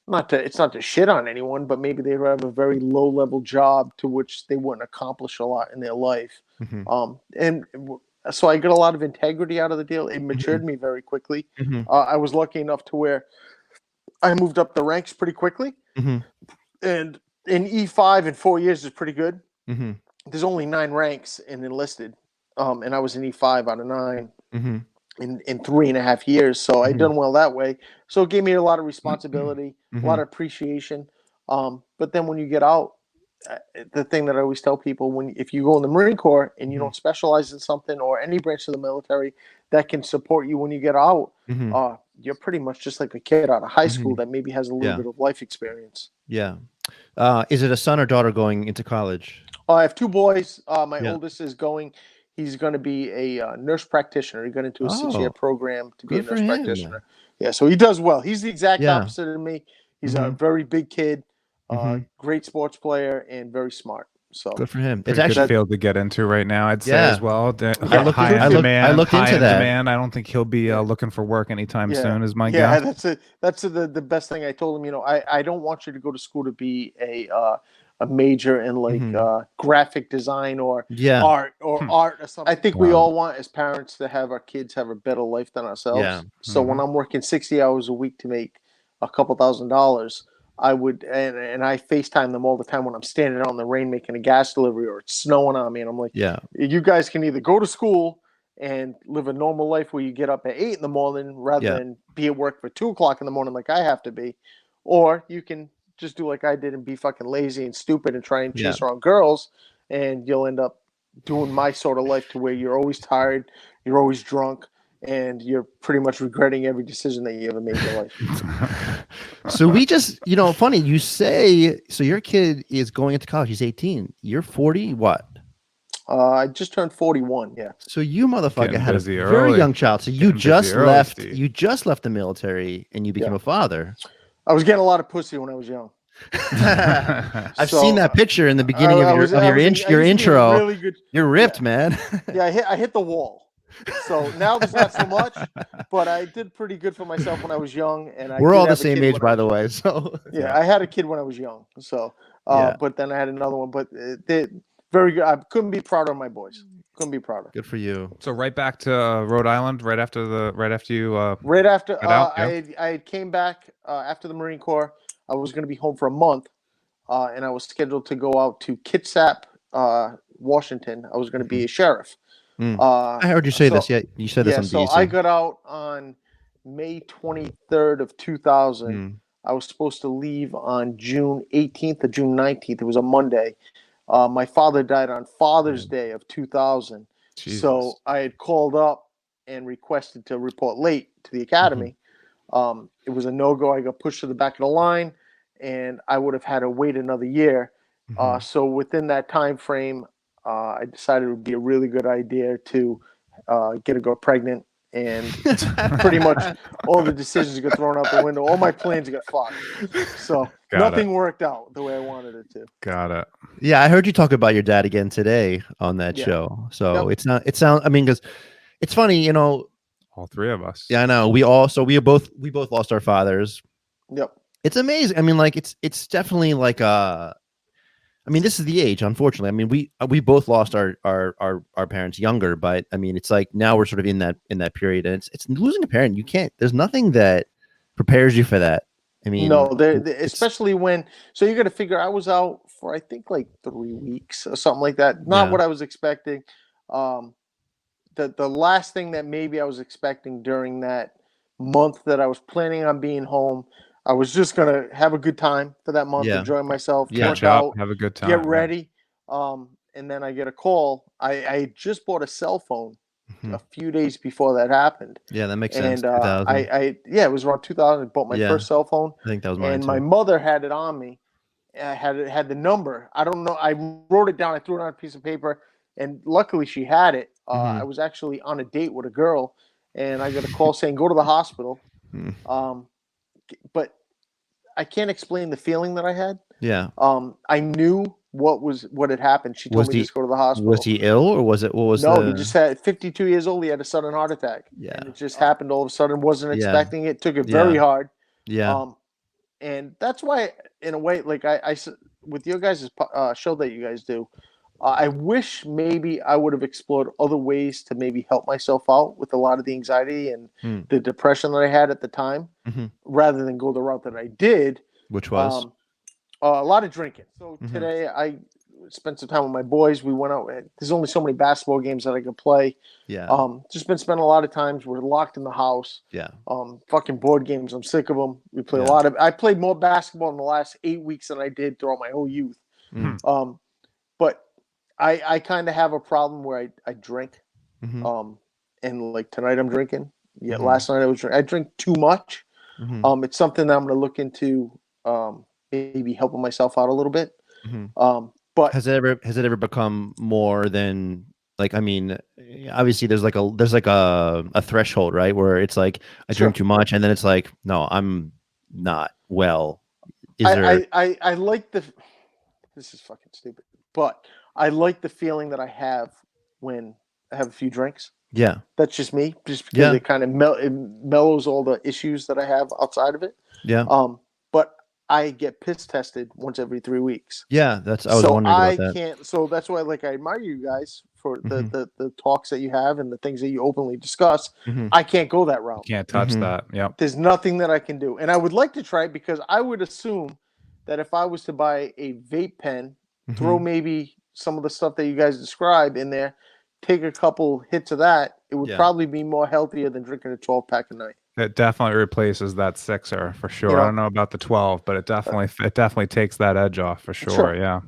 it's not to shit on anyone, but maybe they would have a very low level job to which they wouldn't accomplish a lot in their life. And so I got a lot of integrity out of the deal. It matured me very quickly. I was lucky enough to where I moved up the ranks pretty quickly. And in E5 in 4 years is pretty good. There's only 9 ranks in enlisted. And I was in E5 out of 9 in 3.5 years. So I done well that way. So it gave me a lot of responsibility, a lot of appreciation. But then when you get out, the thing that I always tell people, if you go in the Marine Corps and you don't specialize in something or any branch of the military that can support you when you get out, you're pretty much just like a kid out of high school that maybe has a little bit of life experience. Yeah. Is it a son or daughter going into college? I have 2 boys. My oldest is he's going to be a nurse practitioner. He got into a 6-year program to be a nurse practitioner. Yeah, so he does well. He's the exact opposite of me. He's a very big kid, great sports player, and very smart. So good for him. It's actually field to get into right now, I'd say as well. I looked into that. Demand. I don't think he'll be looking for work anytime soon. Is my guess. That's the best thing I told him. You know, I don't want you to go to school to be a major in like graphic design or art or something. I think we all want as parents to have our kids have a better life than ourselves. Yeah. So when I'm working 60 hours a week to make a couple $1,000s, I would, and I FaceTime them all the time when I'm standing out in the rain making a gas delivery or it's snowing on me. And I'm like, you guys can either go to school and live a normal life where you get up at 8 in the morning rather than be at work for 2 o'clock in the morning like I have to be, or you can just do like I did and be fucking lazy and stupid and try and chase around girls, and you'll end up doing my sort of life to where you're always tired, you're always drunk, and you're pretty much regretting every decision that you ever made in your life. So we just, funny you say, so your kid is going into college. He's 18. You're 40. What? I just turned 41. Yeah. So you motherfucker had a very young child. So you just left. You just left the military and you became a father. I was getting a lot of pussy when I was young. I've seen that picture in the beginning of your intro. Really good, you're ripped, man. I hit the wall. So now there's not so much, but I did pretty good for myself when I was young. And we're all the same age, by the way. So I had a kid when I was young. So, but then I had another one. But very good. I couldn't be prouder of my boys. Couldn't be prouder. Good for you. So right back to Rhode Island, right after you. I came back after the Marine Corps. I was going to be home for a month, and I was scheduled to go out to Kitsap, Washington. I was going to be a sheriff. I heard you say this. Yeah, you said this on so DC. I got out on May 23rd of 2000. I was supposed to leave on June 18th or June 19th. It was a Monday. My father died on Father's Day of 2000. Jesus. So I had called up and requested to report late to the academy. It was a no-go. I got pushed to the back of the line, and I would have had to wait another year. So within that time frame, I decided it would be a really good idea to get a girl pregnant and pretty much all the decisions got thrown out the window. All my plans got fucked. So nothing worked out the way I wanted it to. Got it. Yeah, I heard you talk about your dad again today on that Yeah. show. So it's not. It sounds. I mean, because it's funny, you know. All three of us. Yeah, I know. We both lost our fathers. Yep. It's amazing. I mean, like it's definitely like I mean, this is the age, unfortunately. I mean, we both lost our parents younger, but I mean, it's like now we're sort of in that period, and it's losing a parent. You can't. There's nothing that prepares you for that. I mean, no, especially when. So you got to figure. I was out for I think like 3 weeks or something like that. Not what I was expecting. The last thing that maybe I was expecting during that month that I was planning on being home. I was just gonna have a good time for that month, enjoy myself, work out, have a good time, get ready. And then I get a call. I just bought a cell phone a few days before that happened. Yeah, that makes sense. And it was around 2000. I bought my first cell phone. I think that was mine and too. my mother had it on me. I had the number. I don't know. I wrote it down. I threw it on a piece of paper, and luckily she had it. I was actually on a date with a girl, and I got a call saying go to the hospital. But I can't explain the feeling that I had. Yeah. I knew what had happened. She told me to just go to the hospital. Was he ill, or was it? What was? No, he just had 52 years old. He had a sudden heart attack. Yeah. And it just happened all of a sudden. Wasn't expecting it. Took it very hard. Yeah. And that's why, in a way, like I with your guys' show that you guys do, I wish maybe I would have explored other ways to maybe help myself out with a lot of the anxiety and the depression that I had at the time, rather than go the route that I did. Which was? A lot of drinking. So today I spent some time with my boys. We went out. There's only so many basketball games that I could play. Yeah. Just been spending a lot of times. We're locked in the house. Yeah. Fucking board games. I'm sick of them. We play a lot of. I played more basketball in the last 8 weeks than I did throughout my whole youth. But I kind of have a problem where I drink. And like tonight I'm drinking. Yeah. Last night I drink too much. It's something that I'm going to look into. Maybe helping myself out a little bit. But has it ever become more than, like, I mean, obviously there's like a threshold, right, where it's like I drink too much, and then it's like, no, I'm not well. I like this is fucking stupid, but I like the feeling that I have when I have a few drinks. Yeah, that's just me, just because it kind of mellows all the issues that I have outside of it. Yeah. But I get piss tested once every 3 weeks. Yeah, I was wondering about that. Can't. So that's why, like, I admire you guys for the talks that you have and the things that you openly discuss. I can't go that route. Can't touch that. Yeah. There's nothing that I can do, and I would like to try it because I would assume that if I was to buy a vape pen, throw maybe some of the stuff that you guys describe in there, take a couple hits of that, it would probably be more healthier than drinking a 12-pack a night. It definitely replaces that sixer for sure. I don't know about the 12, but it definitely takes that edge off for sure. Yeah.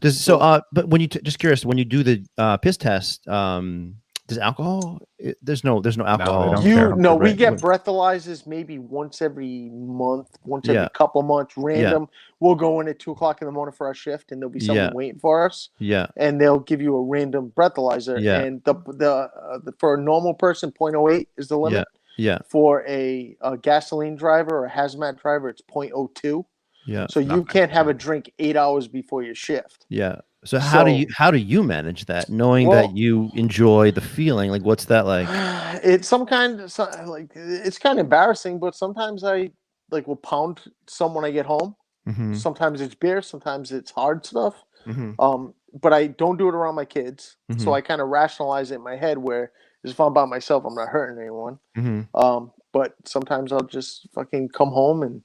But when you just curious, when you do the piss test, does alcohol? There's no alcohol. No, we get breathalyzers maybe once every month, every couple of months, random. Yeah. We'll go in at 2:00 in the morning for our shift, and there'll be someone waiting for us. Yeah, and they'll give you a random breathalyzer. Yeah, and the for a normal person, 0.08 is the limit. Yeah. For a gasoline driver or a hazmat driver, it's 0.02. Yeah. So you can't have a drink 8 hours before your shift. Yeah. So how do you manage that, knowing that you enjoy the feeling? Like, what's that like? It's it's kind of embarrassing, but sometimes I will pound some when I get home. Sometimes it's beer, sometimes it's hard stuff. But I don't do it around my kids, so I kind of rationalize it in my head where if I'm by myself, I'm not hurting anyone. But sometimes I'll just fucking come home and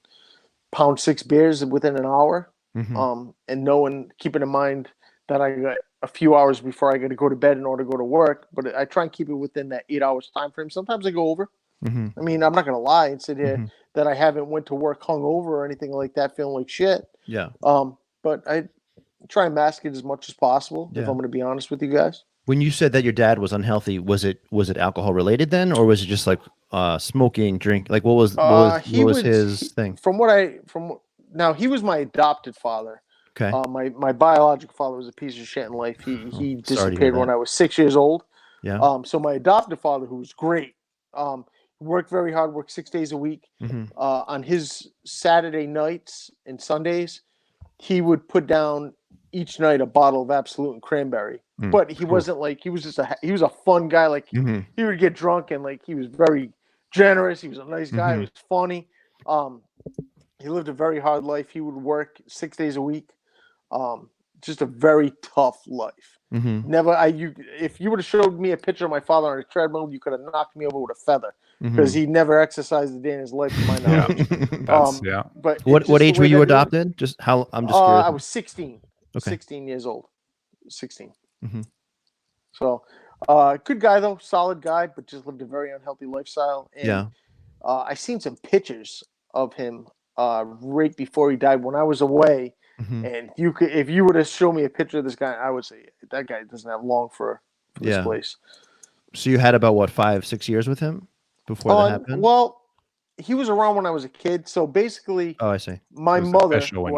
pound 6 beers within an hour. And keeping in mind that I got a few hours before I got to go to bed in order to go to work, but I try and keep it within that 8 hours time frame. Sometimes I go over. I mean, I'm not going to lie and sit here that I haven't went to work hungover or anything like that, feeling like shit. Yeah. But I try and mask it as much as possible, if I'm going to be honest with you guys. When you said that your dad was unhealthy, was it alcohol related then, or was it just like smoking, drink? Like what was his thing? Now he was my adopted father. Okay. My biological father was a piece of shit in life. He disappeared when I was 6 years old. Yeah. So my adopted father, who was great, Worked very hard, worked 6 days a week. Mm-hmm. On his Saturday nights and Sundays, he would put down each night a bottle of Absolute and cranberry. But he wasn't like, he was a fun guy. Like Mm-hmm. he would get drunk and like he was very generous. He was a nice guy. He was funny. He lived a very hard life. He would work 6 days a week. Just a very tough life. Mm-hmm. If you would have showed me a picture of my father on a treadmill, you could have knocked me over with a feather because he never exercised a day in his life, to my knowledge. But what age were you adopted? Just how? I'm just curious. I was 16. Okay. 16 years old. 16. Mm-hmm. So, good guy though, solid guy, but just lived a very unhealthy lifestyle. And, I seen some pictures of him right before he died when I was away. Mm-hmm. And if you were to show me a picture of this guy, I would say that guy doesn't have long for this place. So you had about what 5-6 years with him before that happened? Well, he was around when I was a kid. So basically, I see. My mother, who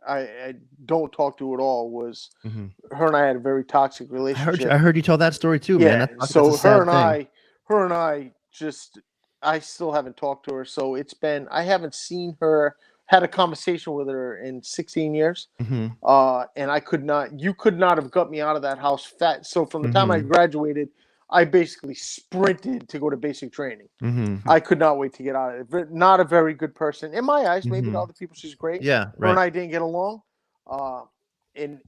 I don't talk to at all, was her and I had a very toxic relationship. I heard you tell that story too, man. So her and I just, I still haven't talked to her. So I haven't seen her, had a conversation with her in 16 years. Mm-hmm. And you could not have got me out of that house fat. So from the time I graduated, I basically sprinted to go to basic training. Mm-hmm. I could not wait to get out of it. Not a very good person. In my eyes, maybe to other people, she's great. Yeah, Her and I didn't get along. And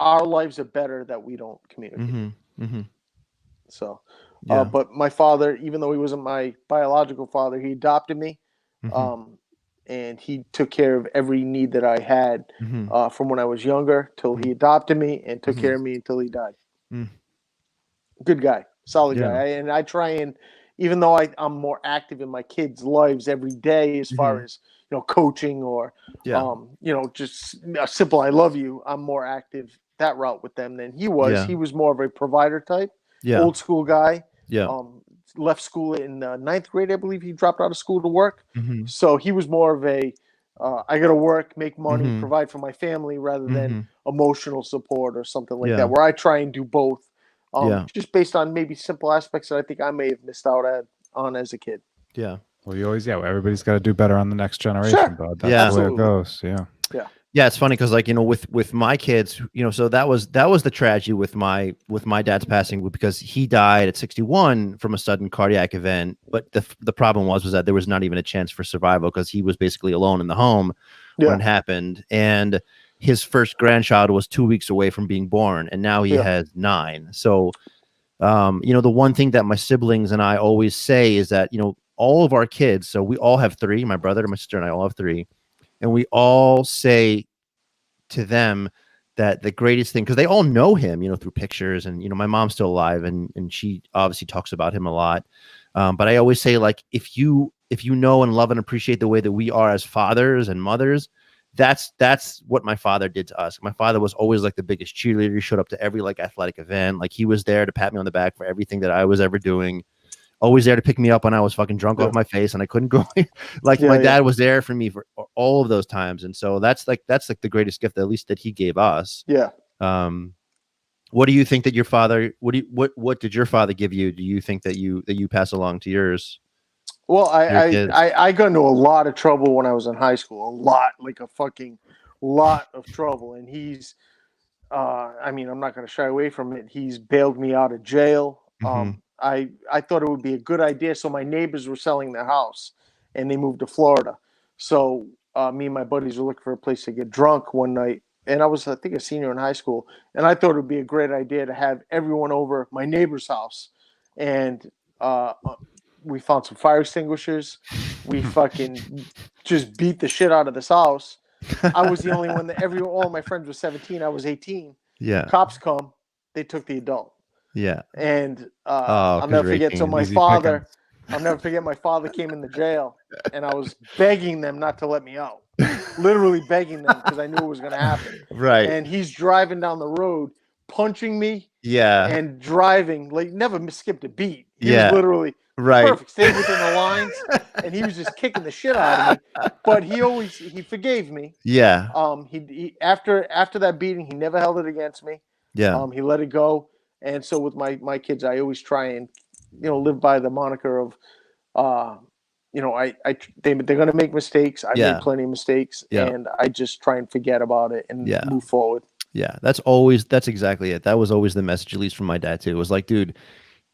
our lives are better that we don't communicate. Mm-hmm. Mm-hmm. So, but my father, even though he wasn't my biological father, he adopted me. Mm-hmm. And he took care of every need that I had from when I was younger till he adopted me and took care of me until he died. Good guy, solid guy. And I try and, even though I'm more active in my kids' lives every day as far as, coaching or, just a simple I love you, I'm more active that route with them than he was. He was more of a provider type, old school guy. Left school in ninth grade, I believe he dropped out of school to work. So he was more of a, I got to work, make money, provide for my family rather than emotional support or something like that, where I try and do both. Just based on maybe simple aspects that I think I may have missed out on as a kid. Yeah. Well, you always, everybody's got to do better on the next generation, bud. That's the way it goes. Yeah, it's funny because with my kids, so that was the tragedy with my dad's passing, because he died at 61 from a sudden cardiac event. But the problem was that there was not even a chance for survival because he was basically alone in the home when it happened. And his first grandchild was 2 weeks away from being born, and now he has 9. So, the one thing that my siblings and I always say is that, all of our kids, so we all have 3, my brother, my sister, and I all have 3. And we all say to them that the greatest thing, because they all know him, through pictures, and, my mom's still alive and she obviously talks about him a lot. But I always say, like, if you know and love and appreciate the way that we are as fathers and mothers, that's what my father did to us. My father was always like the biggest cheerleader. He showed up to every athletic event. Like, he was there to pat me on the back for everything that I was ever doing. Always there to pick me up when I was fucking drunk off my face and I couldn't go. My dad was there for me for all of those times. And so that's the greatest gift, at least that he gave us. Yeah. What do you think that your father, what did your father give you? Do you think that you pass along to yours? Well, I got into a lot of trouble when I was in high school, a fucking lot of trouble. And he's, I'm not going to shy away from it. He's bailed me out of jail. I thought it would be a good idea. So my neighbors were selling their house and they moved to Florida. So me and my buddies were looking for a place to get drunk one night. And I was, I think, a senior in high school. And I thought it would be a great idea to have everyone over at my neighbor's house. And we found some fire extinguishers. We fucking just beat the shit out of this house. I was the only one that all my friends were 17. I was 18. Yeah. Cops come. They took the adult. Yeah. And I'll never forget. So my father came in the jail and I was begging them not to let me out. Literally begging them because I knew it was going to happen. Right. And he's driving down the road, punching me. Yeah. And driving, never skipped a beat. He was literally perfect, stayed within the lines. And he was just kicking the shit out of me. But he forgave me. Yeah. He after that beating, he never held it against me. Yeah. He let it go. And so with my kids, I always try and live by the moniker of, they're going to make mistakes. I made plenty of mistakes, and I just try and forget about it and move forward. Yeah, that's exactly it. That was always the message, at least from my dad too. It was like, dude,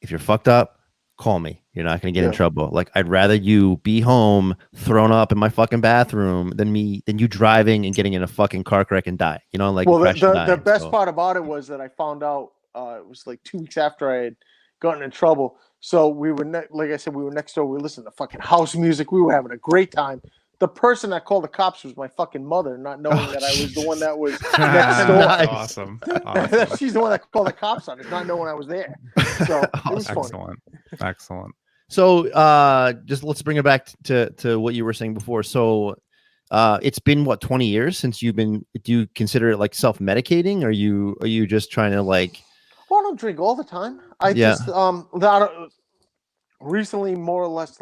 if you're fucked up, call me. You're not gonna get in trouble. Like, I'd rather you be home, thrown up in my fucking bathroom, than you driving and getting in a fucking car wreck and die. Like, well, the best part about it was that I found out it was like 2 weeks after I had gotten in trouble. So we were like I said, we were next door. We were listening to fucking house music. We were having a great time. The person that called the cops was my fucking mother, not knowing that I was the one that was next door. Nice. Awesome. She's the one that called the cops on it, not knowing I was there. So it was funny. Excellent. So just let's bring it back to what you were saying before. So it's been what, 20 years since do you consider it like self-medicating? Are you just trying to like? Well, I don't drink all the time. Recently, more or less,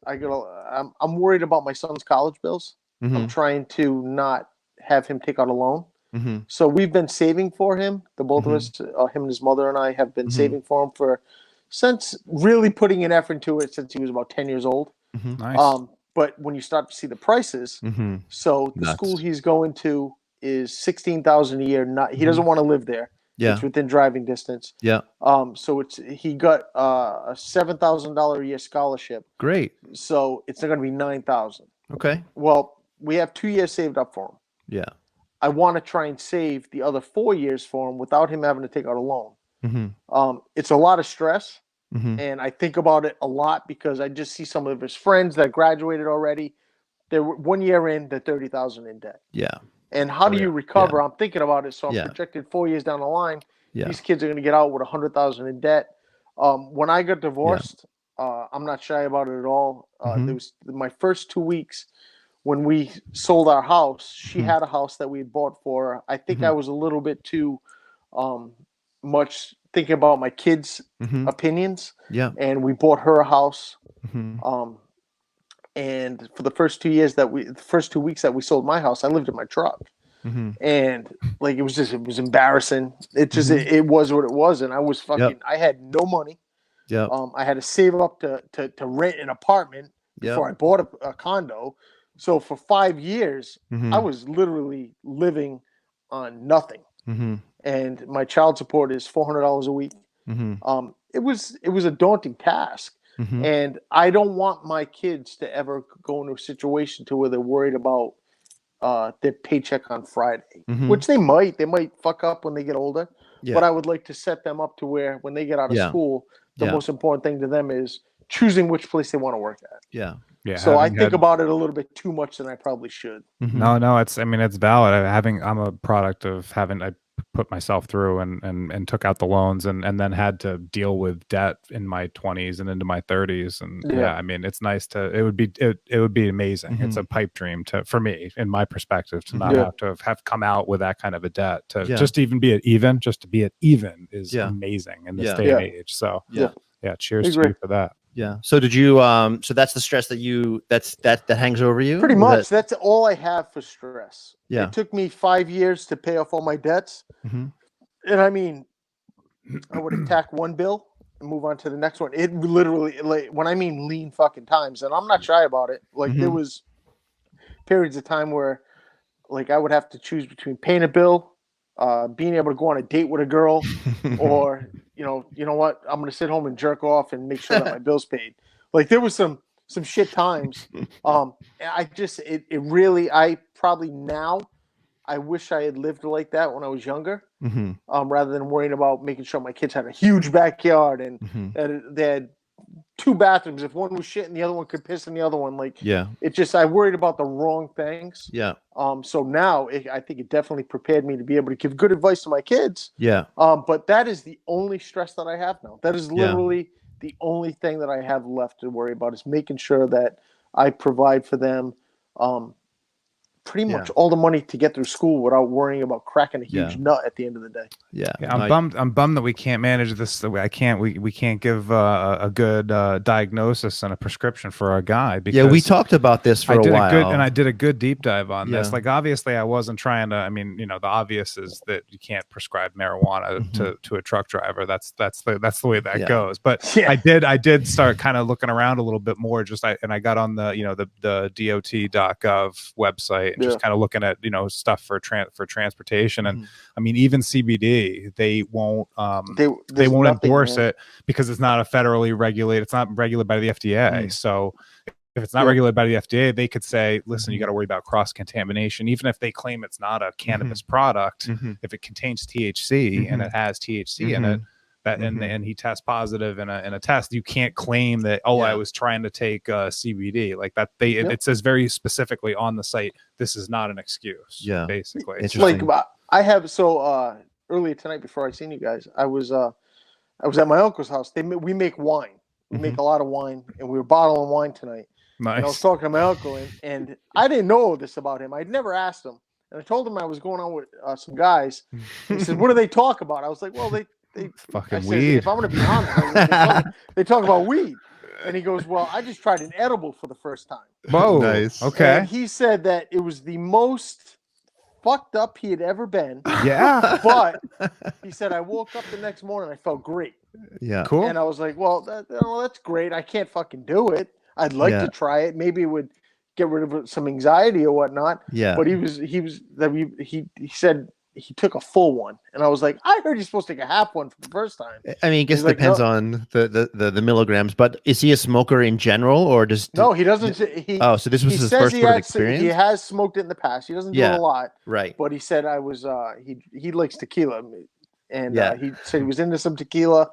I'm worried about my son's college bills. Mm-hmm. I'm trying to not have him take out a loan. Mm-hmm. So we've been saving for him. The both of us, Mm-hmm. him and his mother and I, have been Mm-hmm. saving for him since really putting an effort into it since he was about 10 years old. Mm-hmm. Nice. But when you start to see the prices, Mm-hmm. so the school he's going to is $16,000 a year. He doesn't want to live there. Yeah. It's within driving distance. Yeah. So he got a $7,000 a year scholarship. Great. So it's going to be $9,000. Okay. Well, we have 2 years saved up for him. Yeah. I want to try and save the other 4 years for him without him having to take out a loan. Mm-hmm. It's a lot of stress, Mm-hmm. and I think about it a lot because I just see some of his friends that graduated already. They're 1 year in, they're $30,000 in debt. Yeah. And how do you recover? Yeah. I'm thinking about it. So I'm projected 4 years down the line. Yeah. These kids are going to get out with $100,000 in debt. When I got divorced, I'm not shy about it at all. There was my first 2 weeks when we sold our house. She had a house that we had bought for her. I think I was a little bit too much thinking about my kids' opinions. Yeah. And we bought her a house. Mm-hmm. And for the first 2 weeks that we sold my house, I lived in my truck. Mm-hmm. And like it was embarrassing. It just it was what it was, and I was fucking. I had no money. Yeah. I had to save up to rent an apartment before I bought a condo. So for 5 years, I was literally living on nothing. Mm-hmm. And my child support is $400 a week. Mm-hmm. It was a daunting task. Mm-hmm. And I don't want my kids to ever go into a situation to where they're worried about their paycheck on Friday, which they might fuck up when they get older. Yeah. But I would like to set them up to where when they get out of school, the Yeah. most important thing to them is choosing which place they want to work at. Yeah. Yeah. So I think about it a little bit too much than I probably should. Mm-hmm. No, it's valid. I'm a product of I put myself through and took out the loans and then had to deal with debt in my 20s and into my 30s. And it's nice it would be amazing. It's a pipe dream for me, in my perspective, to not have come out with that kind of a debt, to just even be at even, just to be at even is amazing in this day and age. So cheers to you for that. Yeah. So did you so that's the stress that hangs over you? Pretty much. That's all I have for stress. Yeah. It took me 5 years to pay off all my debts. Mm-hmm. And I mean, I would attack one bill and move on to the next one. It literally, like, when I mean lean fucking times, and I'm not shy about it. Like there was periods of time where like I would have to choose between paying a bill, being able to go on a date with a girl, or you know what, I'm gonna sit home and jerk off and make sure that my bill's paid. Like there was some shit times. I probably now I wish I had lived like that when I was younger, rather than worrying about making sure my kids had a huge backyard and that they had 2 bathrooms. If one was shit and the other one could piss in the other one, I worried about the wrong things. Yeah. So now I think it definitely prepared me to be able to give good advice to my kids. Yeah. But that is the only stress that I have now. That is literally the only thing that I have left to worry about, is making sure that I provide for them pretty much Yeah. all the money to get through school without worrying about cracking a huge Yeah. nut at the end of the day. Yeah, Yeah, I'm bummed that we can't manage this. We can't give a good diagnosis and a prescription for our guy. Because yeah, we talked about this for a while. I did a good deep dive on this. Yeah. Like, obviously, I wasn't trying to. I mean, the obvious is that you can't prescribe marijuana to a truck driver. That's the way that goes. But Yeah. I did start kind of looking around a little bit more. And I got on the the DOT.gov website and just kind of looking at stuff for transportation. And I mean, even CBD, they won't they won't endorse it because it's not a federally regulated. It's not regulated by the FDA. So if it's not regulated by the FDA, they could say, listen, you got to worry about cross contamination, even if they claim it's not a cannabis product. If it contains THC and it has THC in it, and he tests positive in a test, you can't claim that I was trying to take CBD like that. It says very specifically on the site, this is not an excuse. Yeah, basically. it's like I have earlier tonight before I seen you guys, I was at my uncle's house. We make wine. We make a lot of wine, and we were bottling wine tonight. Nice. And I was talking to my uncle, and I didn't know this about him. I'd never asked him, and I told him I was going on with some guys. He said, "What do they talk about?" I was like, "Well, they fucking said, weed." If I'm going to be honest, they talk about weed. And he goes, "Well, I just tried an edible for the first time." Whoa, nice. Okay. And he said that it was the most fucked up he had ever been. Yeah. But he said, I woke up the next morning, I felt great. Yeah. Cool. And I was like, well, that's great. I can't fucking do it. I'd like to try it. Maybe it would get rid of some anxiety or whatnot. Yeah. But he said he took a full one, and I was like, I heard you're supposed to take a half one for the first time. I mean, I guess it depends on the milligrams. But is he a smoker in general, or just no? He doesn't. So this was his first sort of experience. He has smoked it in the past. He doesn't do it a lot, right? But he said I was. He likes tequila. And he said he was into some tequila.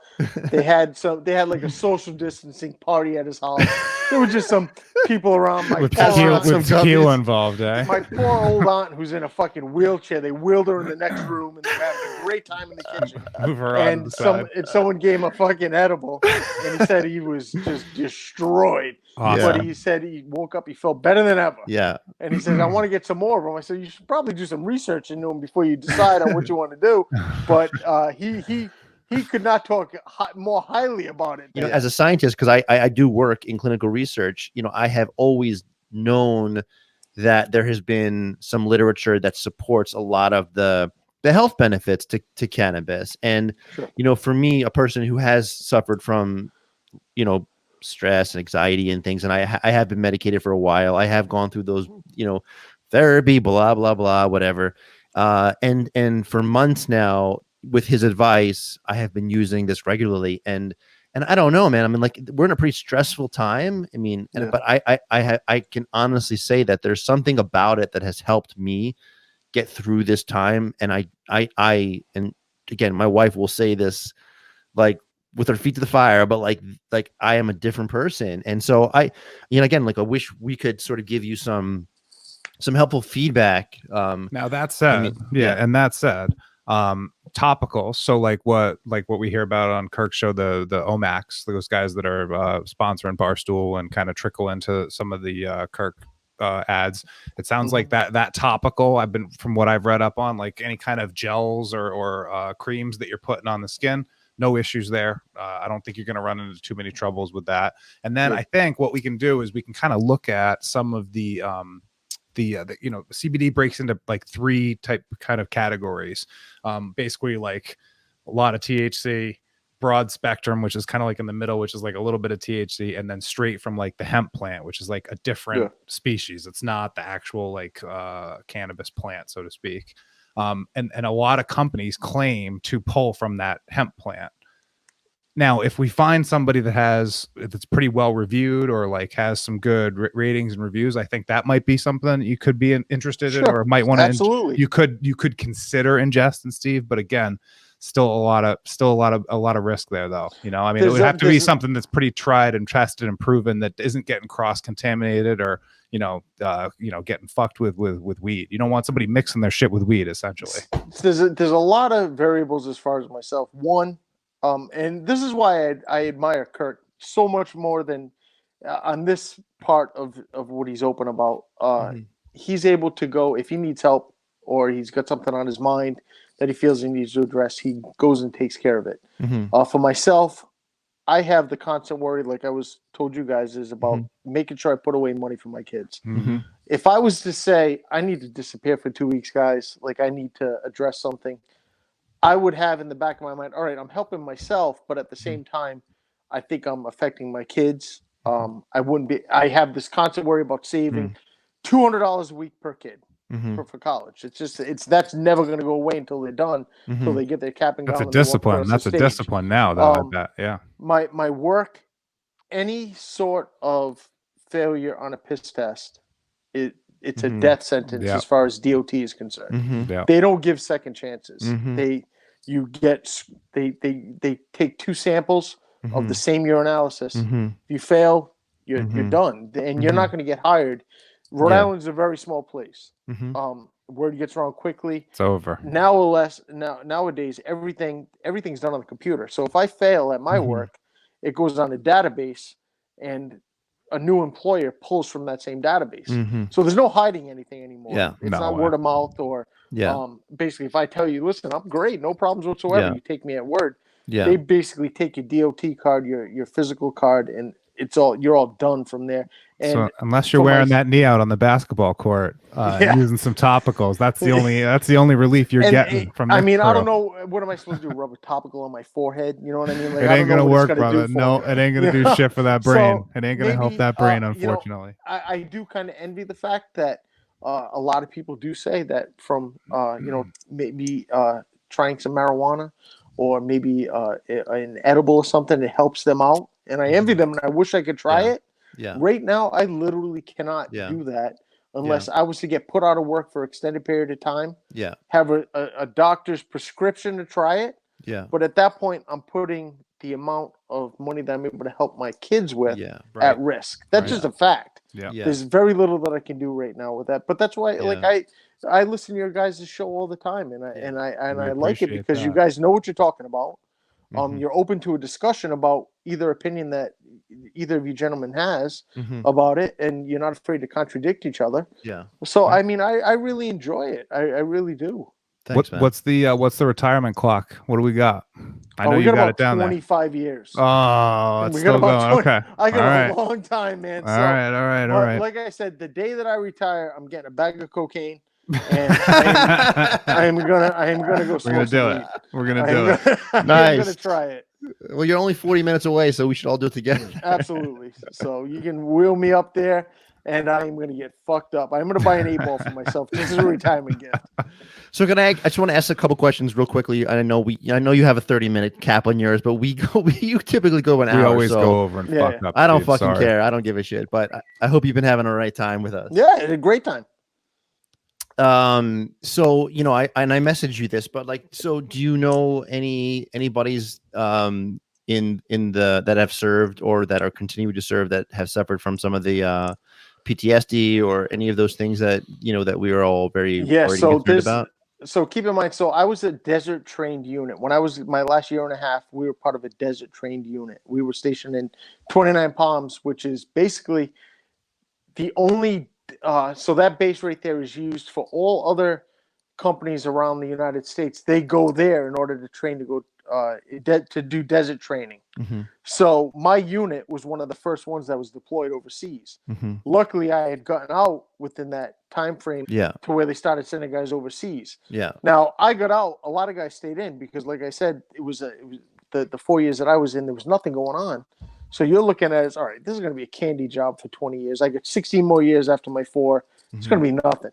They had like a social distancing party at his house. There were just some people around. With tequila involved, eh? My poor old aunt, who's in a fucking wheelchair, they wheeled her in the next room, and they were having a great time in the kitchen. Move her on the side. And someone gave him a fucking edible, and he said he was just destroyed. Awesome. But he said he woke up, he felt better than ever. Yeah. And he said, I want to get some more of them. I said, you should probably do some research into them before you decide on what you want to do. But he could not talk more highly about it. As a scientist, because I do work in clinical research, I have always known that there has been some literature that supports a lot of the health benefits to cannabis. And, for me, a person who has suffered from, stress and anxiety and things, and I have been medicated for a while. I have gone through those, therapy, blah, blah, blah, whatever. And for months now, with his advice, I have been using this regularly. And I don't know, man. I mean, like, we're in a pretty stressful time. I mean, but I can honestly say that there's something about it that has helped me get through this time. And I and again, my wife will say this, like, with her feet to the fire, but like I am a different person. And so again, like, I wish we could sort of give you some helpful feedback. Now that said, and that said, topical. So like what we hear about on Kirk's show, the Omax, those guys that are sponsoring Barstool and kind of trickle into some of the Kirk ads. It sounds like that topical. From what I've read up on, like any kind of gels or creams that you're putting on the skin, no issues there. I don't think you're going to run into too many troubles with that. And then I think what we can do is we can kind of look at some of the CBD breaks into like three kind of categories. Basically, like a lot of THC, broad spectrum, which is kind of like in the middle, which is like a little bit of THC, and then straight from like the hemp plant, which is like a different species. It's not the actual like cannabis plant, so to speak. And a lot of companies claim to pull from that hemp plant. Now, if we find somebody that's pretty well reviewed or like has some good ratings and reviews, I think that might be something you could be interested in, or might want to. Absolutely, you could consider ingesting, Steve. But again, still a lot of risk there, though. I mean, it would have to be something that's pretty tried and tested and proven, that isn't getting cross contaminated or getting fucked with weed. You don't want somebody mixing their shit with weed, essentially. There's a lot of variables as far as myself. One, and this is why I admire Kirk so much more than on this part of what he's open about. he's able to go if he needs help or he's got something on his mind that he feels he needs to address. He goes and takes care of it. For myself, I have the constant worry, like I was told you guys, is about making sure I put away money for my kids. If I was to say I need to disappear for 2 weeks, guys, like I need to address something, I would have in the back of my mind, all right, I'm helping myself, but at the same time, I think I'm affecting my kids. I have this constant worry about saving $200 a week per kid for college. That's never going to go away until they're done, until they get their cap and gown. That's a discipline. That's a discipline now, though. I bet. Yeah. My work, any sort of failure on a piss test, it's a death sentence as far as DOT is concerned. They don't give second chances. They take 2 samples of the same urinalysis. If you fail, you're done, and you're not going to get hired. Rhode Island's a very small place. Word gets around quickly. It's over. Nowadays, everything's done on the computer. So if I fail at my work, it goes on a database, and a new employer pulls from that same database. So there's no hiding anything anymore. It's not word of mouth or basically if I tell you, listen, I'm great, no problems whatsoever, you take me at word. They basically take your DOT card, your physical card, and you're all done from there. And so unless you're wearing that knee out on the basketball court, using some topicals, that's the only relief you're getting from. I mean, I don't know, what am I supposed to do? Rub a topical on my forehead? You know what I mean? Like, it ain't gonna work, brother. No, it ain't gonna do shit for that brain. It ain't gonna help that brain, unfortunately. I do kind of envy the fact that a lot of people do say that from maybe trying some marijuana or maybe an edible or something, it helps them out. And I envy them, and I wish I could try it. Right now, I literally cannot do that unless I was to get put out of work for an extended period of time. Have a doctor's prescription to try it. But at that point, I'm putting the amount of money that I'm able to help my kids with at risk. That's just a fact. There's very little that I can do right now with that. But that's why, I listen to your guys' show all the time, and I like it because you guys know what you're talking about. You're open to a discussion about either opinion that either of you gentlemen has about it, and you're not afraid to contradict each other. So I mean, I really enjoy it. I really do. Thanks, what's the retirement clock? What do we got? I know you got it down 25 years. Oh, it's still going. Okay. I got a long time, man. All right. Like I said, the day that I retire, I'm getting a bag of cocaine. And I am gonna go. We're gonna do it. We're gonna do it. Nice. I'm gonna try it. Well, you're only 40 minutes away, so we should all do it together. Absolutely. So you can wheel me up there, and I'm gonna get fucked up. I'm gonna buy an 8-ball for myself. This is a retirement gift. So I just want to ask a couple questions real quickly. I know you have a 30-minute cap on yours, but you typically go an hour. We always go over and fuck up. I don't fucking care. I don't give a shit. But I hope you've been having a right time with us. Yeah, it's a great time. So I messaged you this, but so do you know anybody's in the that have served or that are continuing to serve that have suffered from some of the PTSD or any of those things that that we are all very concerned about? So keep in mind, so I was a desert trained unit. When I was my last year and a half, we were part of a desert trained unit. We were stationed in 29 Palms, which is basically the only so that base right there is used for all other companies around the United States. They go there in order to train to go to do desert training. So my unit was one of the first ones that was deployed overseas. Luckily, I had gotten out within that time frame to where they started sending guys overseas. Now I got out. A lot of guys stayed in because, like I said, it was the 4 years that I was in. There was nothing going on. So you're looking at it as, all right, this is going to be a candy job for 20 years. I got 16 more years after my 4. It's going to be nothing.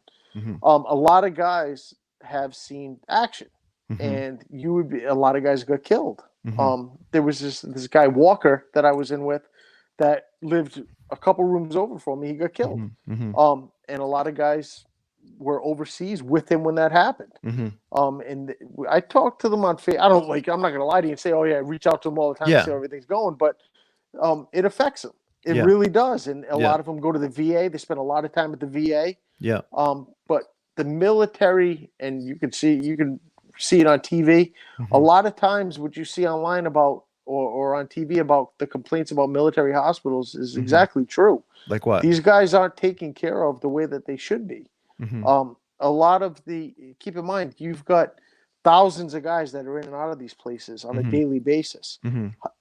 A lot of guys have seen action, and a lot of guys got killed. There was this guy Walker that I was in with that lived a couple rooms over from me. He got killed. And a lot of guys were overseas with him when that happened. And I talked to them on Facebook. I'm not going to lie to you and say, oh yeah, I reach out to them all the time to see how everything's going, but it affects them. It really does. And a lot of them go to the VA. They spend a lot of time at the VA. But the military, and you can see it on TV. A lot of times what you see online about or on TV about the complaints about military hospitals is exactly true. Like what? These guys aren't taken care of the way that they should be. A lot of keep in mind, you've got thousands of guys that are in and out of these places on a daily basis.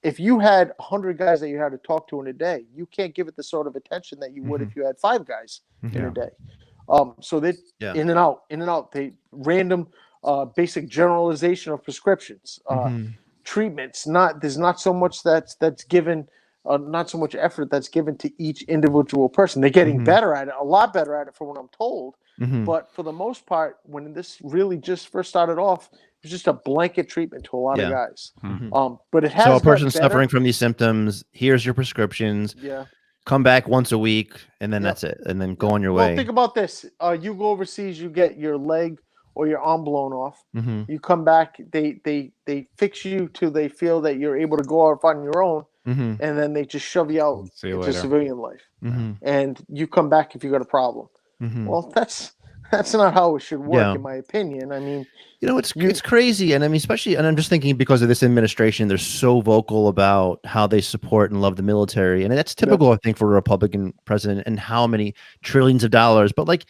If you had 100 guys that you had to talk to in a day, you can't give it the sort of attention that you would if you had 5 guys in a day. So they in and out. They random basic generalization of prescriptions, treatments. There's not so much that's given. Not so much effort that's given to each individual person. They're getting better at it, a lot better at it, from what I'm told. But for the most part, when this really just first started off, it was just a blanket treatment to a lot of guys. But it has. So a person suffering from these symptoms, here's your prescriptions. Yeah. Come back once a week, and then that's it, and then go on your way. Well, think about this: you go overseas, you get your leg or your arm blown off. You come back, they fix you till they feel that you're able to go off on your own. And then they just shove you out into civilian life, and you come back if you got a problem. Well, that's not how it should work, in my opinion. I mean, it's crazy, and I mean, especially, and I'm just thinking because of this administration, they're so vocal about how they support and love the military, and that's typical, I think, for a Republican president, and how many trillions of dollars. But like,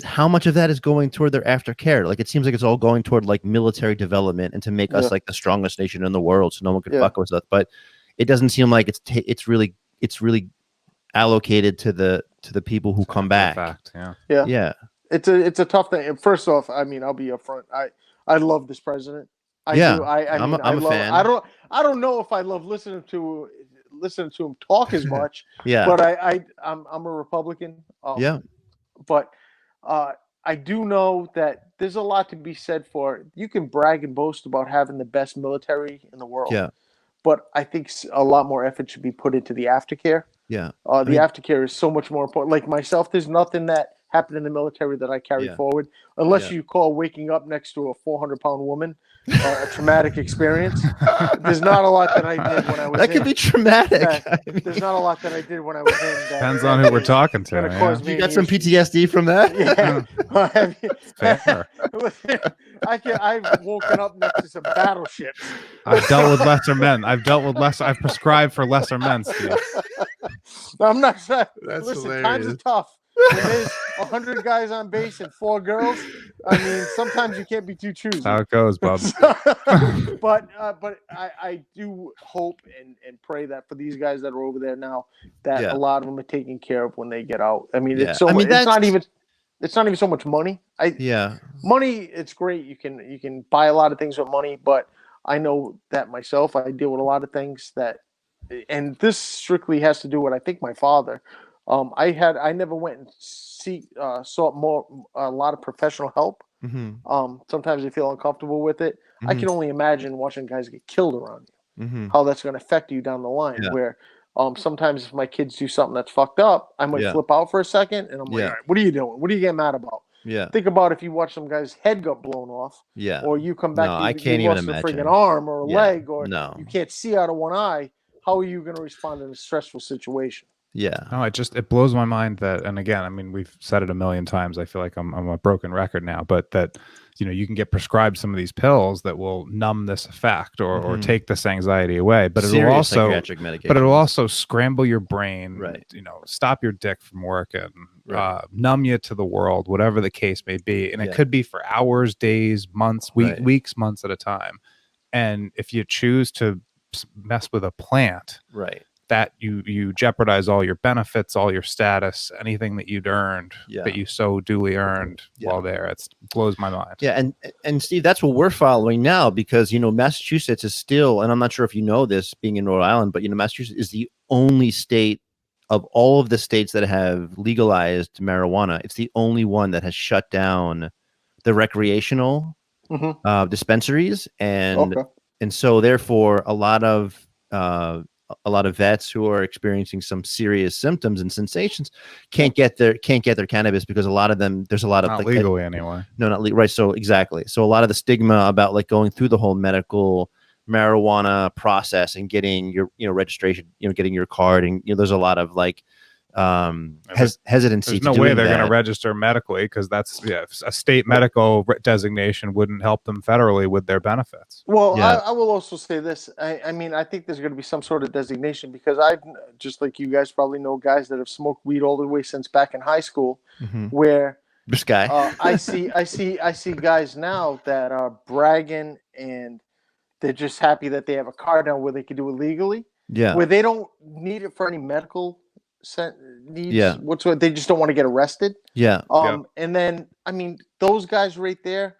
how much of that is going toward their aftercare? Like, it seems like it's all going toward like military development and to make us like the strongest nation in the world, so no one can fuck with us. But it doesn't seem like it's really allocated to the people who come back. Fact, yeah. It's a tough thing. And first off, I mean, I'll be upfront. I love this president. I do. I'm a fan. I don't know if I love listening to him talk as much. But I'm a Republican. But I do know that there's a lot to be said for. You can brag and boast about having the best military in the world. But I think a lot more effort should be put into the aftercare. The aftercare is so much more important. Like myself, there's nothing that happened in the military that I carry forward, unless you call waking up next to a 400-pound woman a traumatic experience. There's not a lot that I did when I was that could be traumatic. There's not a lot that I did when I was in. Depends on who we're talking to. You got some PTSD from that? Fair. I've woken up next to some battleships. I've dealt with lesser men. I've prescribed for lesser men, Steve. I'm not saying. That's Listen, hilarious. times are tough. When there's 100 guys on base and 4 girls, I mean, sometimes you can't be too choosy. That's how it goes, bub. But I do hope and pray that for these guys that are over there now, that a lot of them are taken care of when they get out. I mean, it's not even so much money. Money, it's great. You can buy a lot of things with money, but I know that myself. I deal with a lot of things that, and this strictly has to do with, I think, my father. I never went and sought a lot of professional help. Sometimes I feel uncomfortable with it. I can only imagine watching guys get killed around you, how that's going to affect you down the line. Where sometimes if my kids do something that's fucked up, I might flip out for a second, and I'm like, all right, what are you doing? What are you getting mad about? Think about if you watch some guy's head got blown off, or you come back, I can't even imagine. A freaking arm or a leg, or you can't see out of one eye. How are you going to respond in a stressful situation? No, it blows my mind that, and again, I mean, we've said it a million times. I feel like I'm a broken record now, but that, you can get prescribed some of these pills that will numb this effect or take this anxiety away, but it'll also scramble your brain, stop your dick from working, numb you to the world, whatever the case may be. And it could be for hours, days, months, weeks, months at a time. And if you choose to mess with a plant, that you jeopardize all your benefits, all your status, anything that you'd earned, that you so duly earned while there. It blows my mind. And Steve, that's what we're following now, because Massachusetts is still, and I'm not sure if you know this, being in Rhode Island, but Massachusetts is the only state of all of the states that have legalized marijuana. It's the only one that has shut down the recreational dispensaries, and so therefore a lot of vets who are experiencing some serious symptoms and sensations can't get their cannabis, because a lot of them, there's a lot of not legally anyway. No, not legal. Right. So exactly. So a lot of the stigma about like going through the whole medical marijuana process and getting your, registration, getting your card, and there's a lot of like hesitancy. There's no way they're going to register medically, because that's a state medical designation wouldn't help them federally with their benefits. Well, I will also say this. I mean, I think there's going to be some sort of designation, because I've, just like you guys probably know, guys that have smoked weed all the way since back in high school, where This guy. I see guys now that are bragging and they're just happy that they have a car now where they can do it legally. Yeah. Where they don't need it for any medical needs. Yeah. Whatsoever. They just don't want to get arrested. Yeah. And then I mean those guys right there.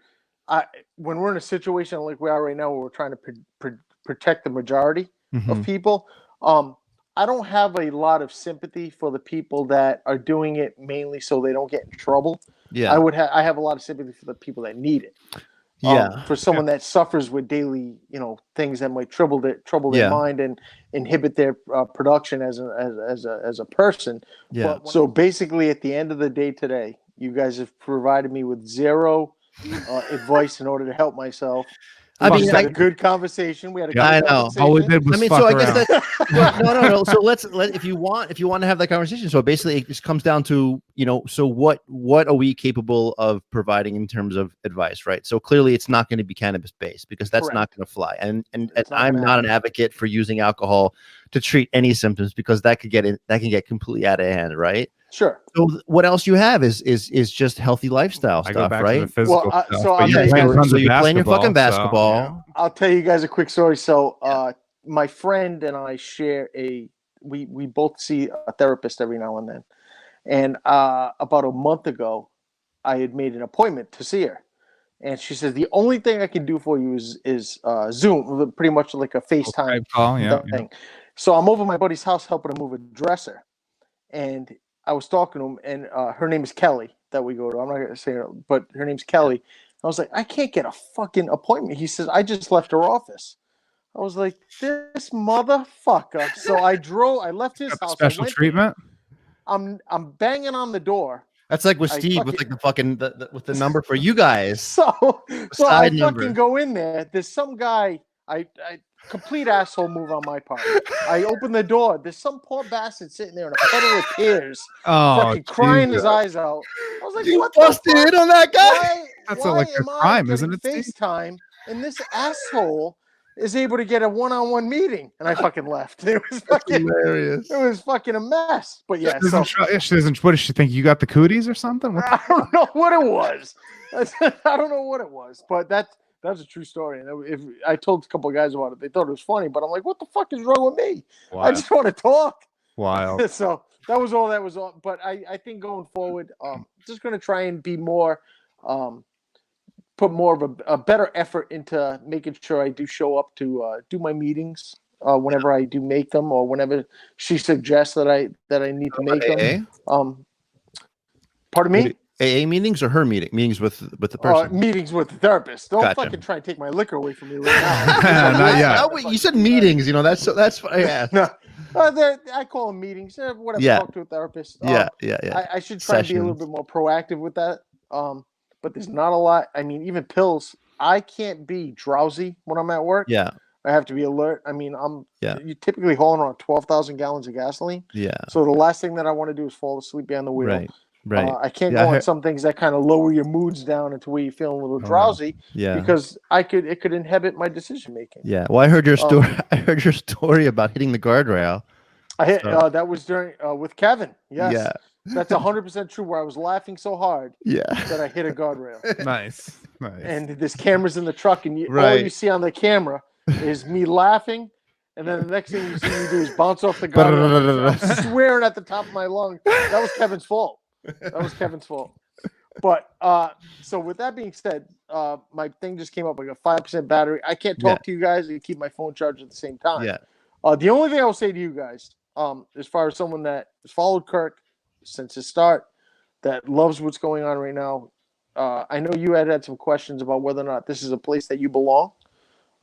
When we're in a situation like we are right now, where we're trying to protect the majority of people. I don't have a lot of sympathy for the people that are doing it mainly so they don't get in trouble. Yeah. I have a lot of sympathy for the people that need it. Yeah. For someone that suffers with daily, things that might trouble their mind and inhibit their production as a person. Yeah. So basically, at the end of the day today, you guys have provided me with zero advice in order to help myself. We had a good conversation. We had a good conversation. All we did was so I guess that no. So if you want to have that conversation. So basically, it just comes down to So what are we capable of providing in terms of advice, right? So clearly, it's not going to be cannabis based because that's not going to fly. And I'm not an advocate for using alcohol to treat any symptoms because that can get completely out of hand, right? Sure. So what else you have is just healthy lifestyle I stuff, go back right? to the physical stuff. So you're playing your fucking basketball. I'll tell you guys a quick story. So my friend and I share we both see a therapist every now and then. And about a month ago, I had made an appointment to see her. And she says, the only thing I can do for you is Zoom, pretty much like a FaceTime call. thing. So I'm over at my buddy's house helping him move a dresser. And I was talking to him, and her name is Kelly that we go to. I'm not going to say her, but her name's Kelly. I was like, I can't get a fucking appointment. He says, I just left her office. I was like, this motherfucker. So I left his house. Special treatment? I'm banging on the door. That's like with Steve with like the fucking with the number for you guys. So I number. fucking go in there. There's some guy. I complete asshole move on my part. I open the door. There's some poor bastard sitting there in a puddle of tears, fucking crying his eyes out. I was like, you what busted the fuck? In on that guy? That's like a crime, isn't it? FaceTime, and this asshole is able to get a one-on-one meeting, and I fucking left. It was fucking hilarious. It was fucking a mess. But yeah, she doesn't. What does she think? You got the cooties or something? I don't know what it was. I don't know what it was, but that's a true story. And if I told a couple of guys about it, they thought it was funny. But I'm like, what the fuck is wrong with me? Wow. I just want to talk. Wow. So that was all. But I think going forward, just going to try and be more, put more of a better effort into making sure I do show up to do my meetings whenever I do make them, or whenever she suggests that I need to make them. Pardon me? AA meetings or her meetings with the person? Meetings with the therapist. Don't fucking try and take my liquor away from me right now. Not yet. You said meetings. That's yeah. No, I call them meetings. Whatever. Yeah. Talk to a therapist. Yeah. I should try and be a little bit more proactive with that. But there's not a lot. I mean, even pills. I can't be drowsy when I'm at work. Yeah. I have to be alert. I mean, you're typically hauling around 12,000 gallons of gasoline. Yeah. So the last thing that I want to do is fall asleep behind the wheel. Right. I can't go on some things that kind of lower your moods down into where you feel a little drowsy. Yeah. Because it could inhibit my decision making. Yeah. Well, I heard your story. I heard your story about hitting the guardrail. That was during with Kevin. Yes. Yeah. That's 100% true. Where I was laughing so hard. Yeah. That I hit a guardrail. Nice. And there's cameras in the truck, and all you see on the camera is me laughing. And then the next thing you see me do is bounce off the guardrail. I'm swearing at the top of my lungs. That was Kevin's fault. But so with that being said, my thing just came up like a 5% battery. I can't talk to you guys and keep my phone charged at the same time. Yeah. The only thing I will say to you guys, as far as someone that has followed Kirk since his start, that loves what's going on right now, I know you had some questions about whether or not this is a place that you belong.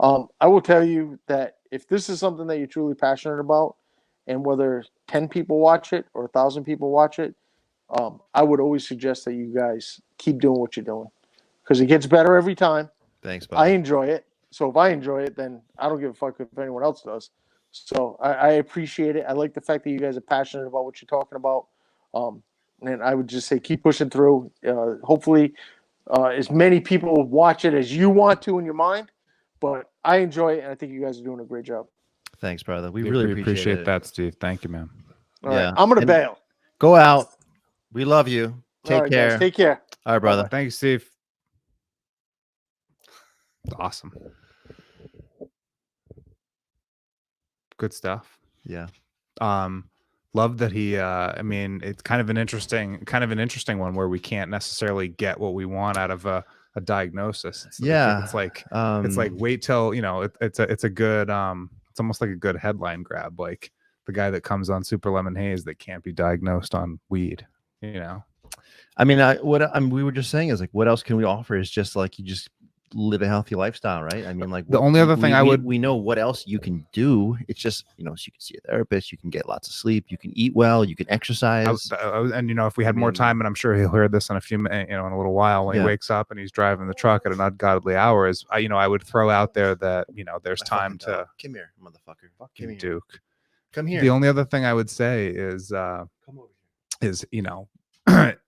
I will tell you that if this is something that you're truly passionate about, and whether 10 people watch it or 1,000 people watch it, I would always suggest that you guys keep doing what you're doing, because it gets better every time. Thanks, Bob. I enjoy it. So if I enjoy it, then I don't give a fuck if anyone else does. So I appreciate it. I like the fact that you guys are passionate about what you're talking about. And I would just say keep pushing through. Hopefully as many people watch it as you want to in your mind. But I enjoy it, and I think you guys are doing a great job. Thanks, brother. We really appreciate that, Steve. Thank you, man. All right. I'm going to bail. Go out. We love you. Take care. Guys, take care. All right, brother. Thank you, Steve. Awesome. Good stuff. Yeah. Love that he I mean, it's kind of an interesting one where we can't necessarily get what we want out of a diagnosis. It's like wait till, it's a good it's almost like a good headline grab, like the guy that comes on Super Lemon Haze that can't be diagnosed on weed, I mean, we were just saying is like, what else can we offer? Is just like you just live a healthy lifestyle, right? I mean, like the only other thing we know what else you can do. It's just, so you can see a therapist, you can get lots of sleep, you can eat well, you can exercise. And if we had more time, and I'm sure he'll hear this in a few minutes, in a little while when he wakes up and he's driving the truck at an ungodly hour, is I would throw out there that there's time to come here, motherfucker. Come here, Duke. Come here. The only other thing I would say is come over here. Is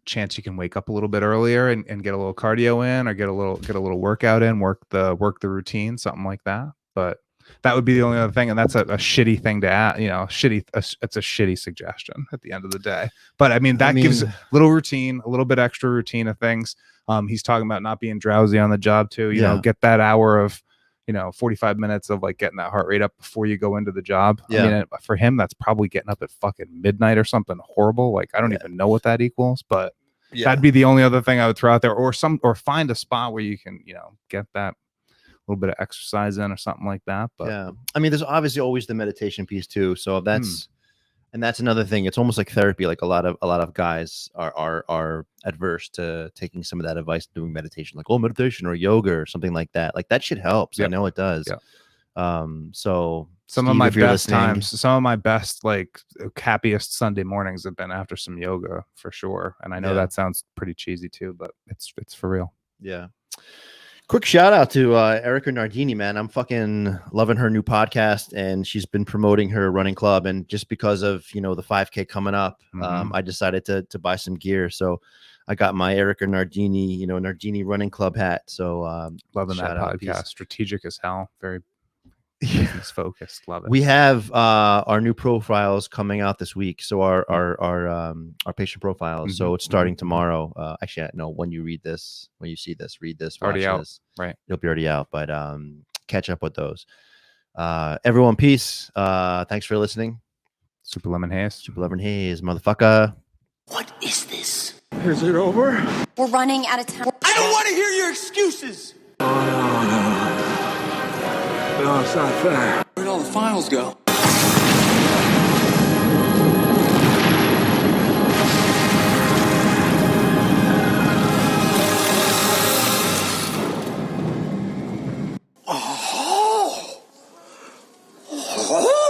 chance you can wake up a little bit earlier and get a little cardio in, or get a little workout in, work the routine, something like that. But that would be the only other thing, and that's a shitty thing to add. It's a shitty suggestion at the end of the day. But I mean, gives a little routine, a little bit extra routine of things. He's talking about not being drowsy on the job too. Get that hour of 45 minutes of like getting that heart rate up before you go into the job. Yeah. I mean, for him, that's probably getting up at fucking midnight or something horrible. Like, I don't even know what that equals, but that'd be the only other thing I would throw out there, or find a spot where you can, get that little bit of exercise in or something like that. But yeah, I mean, there's obviously always the meditation piece too. So that's another thing. It's almost like therapy. Like a lot of guys are adverse to taking some of that advice, doing meditation, like meditation or yoga or something like that. Like that shit helps. I know it does. Yeah. So some of my best times, some of my best, like happiest Sunday mornings have been after some yoga for sure. And I know that sounds pretty cheesy too, but it's for real. Yeah. Quick shout out to Erica Nardini, man. I'm fucking loving her new podcast, and she's been promoting her running club. And just because of the 5K coming up, I decided to buy some gear. So I got my Erica Nardini, Nardini running club hat. So loving that podcast. Strategic as hell. Very business focused. Love it. We have our new profiles coming out this week. So our patient profiles. So it's starting tomorrow. Actually, no, when you see this, already out. This, right? It'll be already out. But catch up with those. Everyone, peace. Thanks for listening. Super Lemon Haze, motherfucker. What is this? Is it over? We're running out of time. I don't want to hear your excuses. No, it's not fair. Where'd all the finals go? Oh.